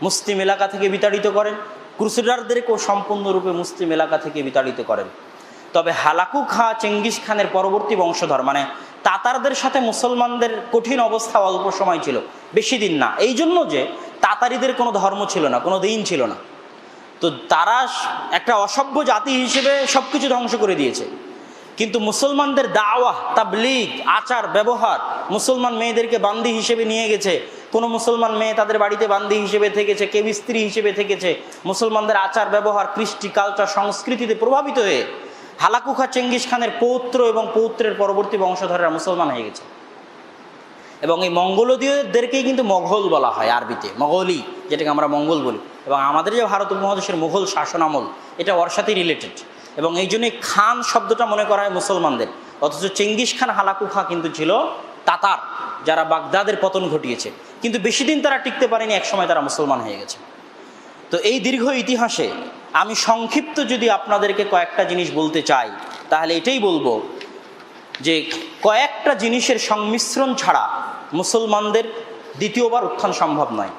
মুসলিম এলাকা থেকে বিতাড়িত করেন, ক্রুসেডারদেরকেও সম্পূর্ণরূপে মুসলিম এলাকা থেকে বিতাড়িত করেন। তবে হালাকু খা চেঙ্গিস খানের পরবর্তী বংশধর মানে তাতারদের সাথে মুসলমানদের কঠিন অবস্থা অল্প সময় ছিল, বেশি দিন না। এই জন্য যে তাতারিদের কোনো ধর্ম ছিল না, কোনো দিন ছিল না, তো তারা একটা অসভ্য জাতি হিসেবে সব কিছু ধ্বংস করে দিয়েছে। কিন্তু মুসলমানদের দাওয়াহ, তাবলীগ, আচার ব্যবহার, মুসলমান মেয়েদেরকে বান্দি হিসেবে নিয়ে গেছে, কোনো মুসলমান মেয়ে তাদের বাড়িতে বান্দি হিসেবে থেকেছে, কেউ স্ত্রী হিসেবে থেকেছে। মুসলমানদের আচার ব্যবহার, কৃষ্টি, কালচার, সংস্কৃতিতে প্রভাবিত হয়ে হালাকু খা চেঙ্গিস খানের পৌত্র এবং পৌত্রের পরবর্তী বংশধররা মুসলমান হয়ে গেছে। এবং এই মঙ্গোলীয়দেরকেই কিন্তু মোঘল বলা হয় আরবিতে, মোগলি, যেটাকে আমরা মঙ্গল বলি। এবং আমাদের যে ভারত উপমহাদেশের মুঘল শাসন আমল, এটা ওর সাথেই রিলেটেড। এবং এই জন্যই খান শব্দটা মনে করা হয় মুসলমানদের, অথচ চেঙ্গিস খান হালাকু খা কিন্তু ছিল তাতার, যারা বাগদাদের পতন ঘটিয়েছে। কিন্তু বেশি দিন তারা টিকতে পারেনি, একসময় তারা মুসলমান হয়ে গেছে। তো এই দীর্ঘ ইতিহাসে আমি সংক্ষিপ্ত যদি আপনাদেরকে কয়েকটা জিনিস বলতে চাই, তাহলে এটাই বলবো যে কয়েকটা জিনিসের সংমিশ্রণ ছাড়া মুসলমানদের দ্বিতীয়বার উত্থান সম্ভব নয়।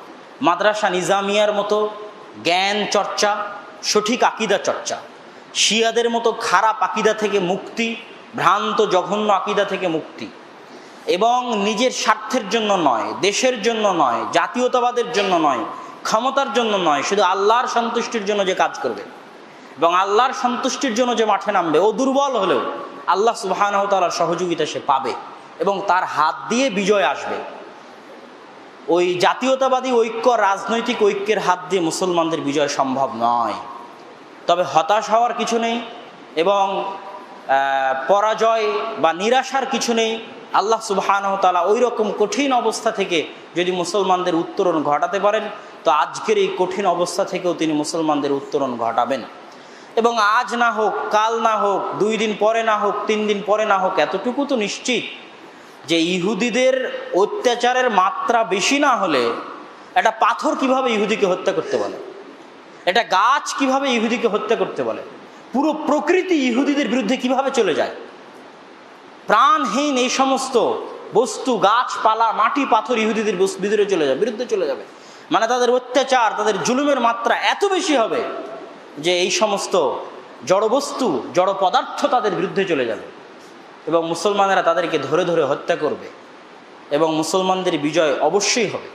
মাদ্রাসা নিজামিয়ার মতো জ্ঞান চর্চা, সঠিক আকিদা চর্চা, শিয়াদের মতো খারাপ আকিদা থেকে মুক্তি, ভ্রান্ত জঘন্য আকিদা থেকে মুক্তি, এবং নিজের স্বার্থের জন্য নয়, দেশের জন্য নয়, জাতীয়তাবাদের জন্য নয়, ক্ষমতার জন্য নয়, শুধু আল্লাহর সন্তুষ্টির জন্য যে কাজ করবে এবং আল্লাহর সন্তুষ্টির জন্য যে মাঠে নামবে, ও দুর্বল হলেও আল্লাহ সুবহানাহু ওয়া তাআলার সহযোগিতা সে পাবে। এবং তার হাত দিয়ে বিজয় আসবে। ওই জাতীয়তাবাদী ঐক্য, রাজনৈতিক ঐক্যের হাত দিয়ে মুসলমানদের বিজয় সম্ভব নয়। তবে হতাশ হওয়ার কিছু নেই এবং পরাজয় বা নিরাশার কিছু নেই। আল্লাহ সুবহানাহু ওয়া তাআলা ওই রকম কঠিন অবস্থা থেকে যদি মুসলমানদের উত্তরণ ঘটাতে পারেন, তো আজকের এই কঠিন অবস্থা থেকেও তিনি মুসলমানদের উত্তরণ ঘটাবেন। এবং আজ না হোক, কাল না হোক, 2 দিন পরে না হোক, 3 দিন পরে না হোক, এতটুকু তো নিশ্চিত যে ইহুদিদের অত্যাচারের মাত্রা বেশি না হলে একটা পাথর কিভাবে ইহুদিকে হত্যা করতে বলে, একটা গাছ কিভাবে ইহুদিকে হত্যা করতে বলে, পুরো প্রকৃতি ইহুদিদের বিরুদ্ধে কিভাবে চলে যায়। প্রাণহীন এই সমস্ত বস্তু, গাছপালা, মাটি, পাথর ইহুদিদের বিরুদ্ধে চলে যাবে। মানে তাদের অত্যাচার, তাদের জুলুমের মাত্রা এত বেশি হবে যে এই সমস্ত জড় বস্তু, জড় পদার্থ তাদের বিরুদ্ধে চলে যাবে এবং মুসলমানেরা তাদেরকে ধরে ধরে হত্যা করবে এবং মুসলমানদের বিজয় অবশ্যই হবে।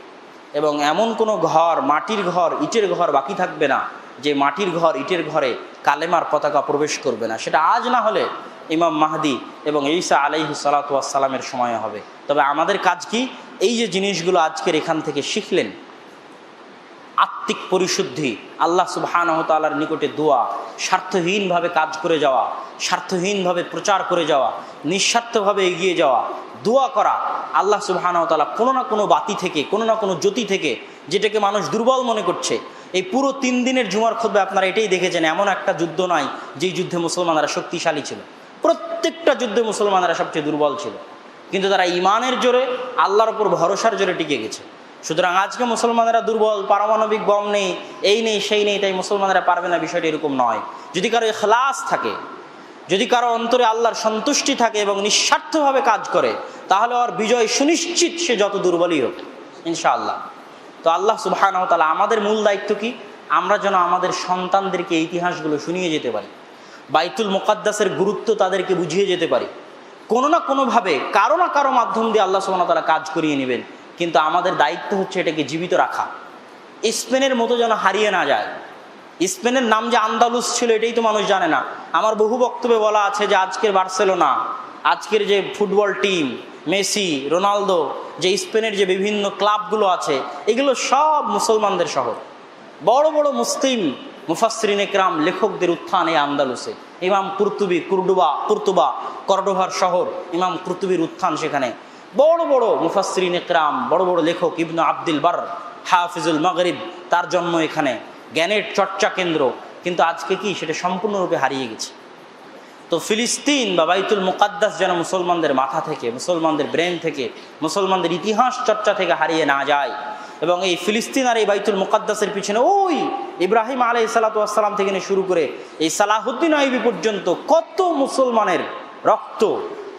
এবং এমন কোনো ঘর, মাটির ঘর, ইটের ঘর বাকি থাকবে না যে মাটির ঘর, ইটের ঘরে কালেমার পতাকা প্রবেশ করবে না। সেটা আজ না হলে ইমাম মাহদি এবং ঈসা আলাইহিস সালাতু ওয়াস সালামের সময় হবে। তবে আমাদের কাজ কি? এই যে জিনিসগুলো আজকের এখান থেকে শিখলেন, আত্মিক পরিশুদ্ধি, আল্লাহ সুবহানাহু ওয়া তাআলার নিকটে দোয়া, স্বার্থহীনভাবে কাজ করে যাওয়া, স্বার্থহীনভাবে প্রচার করে যাওয়া, নিঃস্বার্থভাবে এগিয়ে যাওয়া, দোয়া করা। আল্লাহ সুবহানাহু ওয়া তাআলা কোনো না কোনো বাতি থেকে, কোনো না কোনো জ্যোতি থেকে, যেটাকে মানুষ দুর্বল মনে করছে, এই পুরো 3 দিনের জুমার খুতবায় আপনারা এটাই দেখেছেন, এমন একটা যুদ্ধ নাই যেই যুদ্ধে মুসলমানরা শক্তিশালী ছিল। প্রত্যেকটা যুদ্ধে মুসলমানরা সবচেয়ে দুর্বল ছিল, কিন্তু তারা ইমানের জোরে, আল্লাহর উপর ভরসার জোরে টিকে গেছে। সুতরাং আজকে মুসলমানেরা দুর্বল, পারমাণবিক বম নেই, এই নেই, সেই নেই, তাই মুসলমানেরা পারবে না, বিষয়টি এরকম নয়। যদি কারো ইখলাস থাকে, যদি কারো অন্তরে আল্লাহর সন্তুষ্টি থাকে এবং নিঃস্বার্থভাবে কাজ করে, তাহলে ওর বিজয় সুনিশ্চিত, সে যত দুর্বলই হোক, ইনশাআল্লাহ। তো আল্লাহ সুবহানাহু ওয়া তাআলা, আমাদের মূল দায়িত্ব কি? আমরা যেন আমাদের সন্তানদেরকে ইতিহাসগুলো শুনিয়ে যেতে পারি, বাইতুল মুকাদ্দাসের গুরুত্ব তাদেরকে বুঝিয়ে যেতে পারি। কোনো না কোনোভাবে, কারো না কারো মাধ্যম দিয়ে আল্লাহ সুবহানাহু ওয়া তাআলা কাজ করিয়ে নেবেন, কিন্তু আমাদের দায়িত্ব হচ্ছে এটাকে জীবিত রাখা। স্পেনের মতো যেন হারিয়ে না যায়। স্পেনের নাম যে আন্দালুস ছিল, এটাই তো মানুষ জানে না। আমার বহু বক্তব্যে বলা আছে যে আজকের বার্সেলোনা, আজকের যে ফুটবল টিম, মেসি, রোনালদো, যে স্পেনের যে বিভিন্ন ক্লাবগুলো আছে, এগুলো সব মুসলমানদের শহর। বড় বড় মুসলিম মুফাসসিরিন ইকরাম, লেখকদের উত্থান এই আন্দালুসে। ইমাম কুরতুবি, কর্ডোভার শহর, ইমাম কুরতুবির উত্থান সেখানে। বড় বড় মুফাসসিরিন ইকরাম, বড় বড় লেখক, ইবনু আব্দুল বার, হাফিজুল মাগরিব, তার জন্ম এখানে, জ্ঞানের চর্চা কেন্দ্র। কিন্তু আজকে কি সেটা সম্পূর্ণরূপে হারিয়ে গেছে। তো ফিলিস্তিন বা বাইতুল মুকাদ্দাস যেন মুসলমানদের মাথা থেকে, মুসলমানদের ব্রেন থেকে, মুসলমানদের ইতিহাস চর্চা থেকে হারিয়ে না যায়। এবং এই ফিলিস্তিন আর এই বাইতুল মুকাদ্দাসের পিছনে ওই ইব্রাহিম আলাইহিস সালাতু ওয়াস সালাম থেকে শুরু করে এই সালাহুদ্দিন আইয়ুবী পর্যন্ত কত মুসলমানের রক্ত,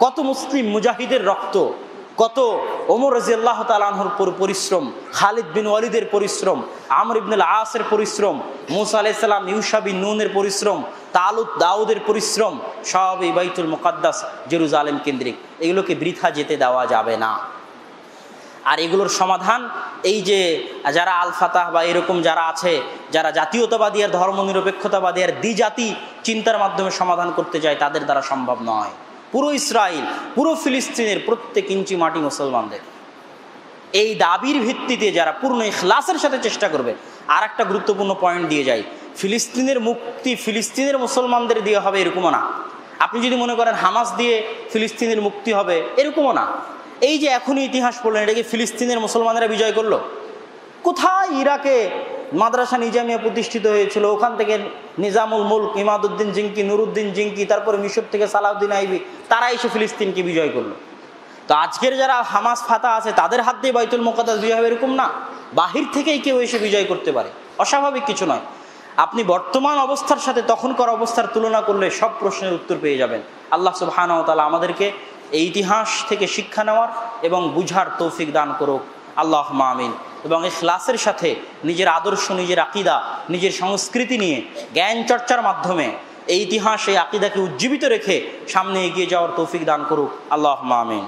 কত মুসলিম মুজাহিদের রক্ত, কত ওমর রাদিয়াল্লাহু তাআলা আনহুর পরিশ্রম, খালিদ বিন ওয়ালিদের পরিশ্রম, আমর ইবনুল আসের পরিশ্রম, মূসা আলাইহিস সালাম, ইউশা বিন নুনের পরিশ্রম, তালুত দাউদের পরিশ্রম, সব এই বাইতুল মুকাদ্দাস জেরুজালেম কেন্দ্রিক। এগুলোকে বৃথা যেতে দেওয়া যাবে না। আর এগুলোর সমাধান এই যে যারা আল ফাতাহ বা এরকম যারা আছে, যারা জাতীয়তাবাদী আর ধর্মনিরপেক্ষতাবাদী আর দ্বিজাতি চিন্তার মাধ্যমে সমাধান করতে চায়, তাদের দ্বারা সম্ভব নয়। পুরো ইসরায়েল, পুরো ফিলিস্তিনের প্রত্যেক ইঞ্চি মাটি মুসলমানদের। এই দাবির ভিত্তিতে যারা পূর্ণ ইখলাসের সাথে চেষ্টা করবে। আর একটা গুরুত্বপূর্ণ পয়েন্ট দিয়ে যাই, ফিলিস্তিনের মুক্তি ফিলিস্তিনের মুসলমানদের দিয়ে হবে এরকমও না। আপনি যদি মনে করেন হামাস দিয়ে ফিলিস্তিনের মুক্তি হবে, এরকমও না। এই যে এখনই ইতিহাস পড়লেন, এটাকে ফিলিস্তিনের মুসলমানেরা বিজয় করলো? কোথায়? ইরাকে মাদ্রাসা নিজামিয়া প্রতিষ্ঠিত হয়েছিল, ওখান থেকে নিজামুল মুলক, ইমাদউদ্দিন জিঙ্কি, নুরুদ্দিন জিঙ্কি, তারপরে মিশর থেকে সালাউদ্দিন আইবি, তারা এসে ফিলিস্তিনকে বিজয় করলো। তো আজকের যারা হামাস ফাতা আছে, তাদের হাত দিয়ে বাইতুল মুকাদ্দাস বিজয় হবে এরকম না। বাহির থেকেই কেউ এসে বিজয় করতে পারে, অস্বাভাবিক কিছু নয়। আপনি বর্তমান অবস্থার সাথে তখনকার অবস্থার তুলনা করলে সব প্রশ্নের উত্তর পেয়ে যাবেন। আল্লাহ সুবহানাহু ওয়া তাআলা আমাদেরকে এই ইতিহাস থেকে শিক্ষা নেওয়ার এবং বুঝার তৌফিক দান করুক, আল্লাহুম্মা আমিন। এবং ইখলাসের সাথে নিজের আদর্শ, নিজের আকীদা, নিজের সংস্কৃতি নিয়ে জ্ঞান চর্চার মাধ্যমে এই ইতিহাস, এই আকীদাকে উজ্জীবিত রেখে সামনে এগিয়ে যাওয়ার তৌফিক দান করুক, আল্লাহুম্মা আমিন।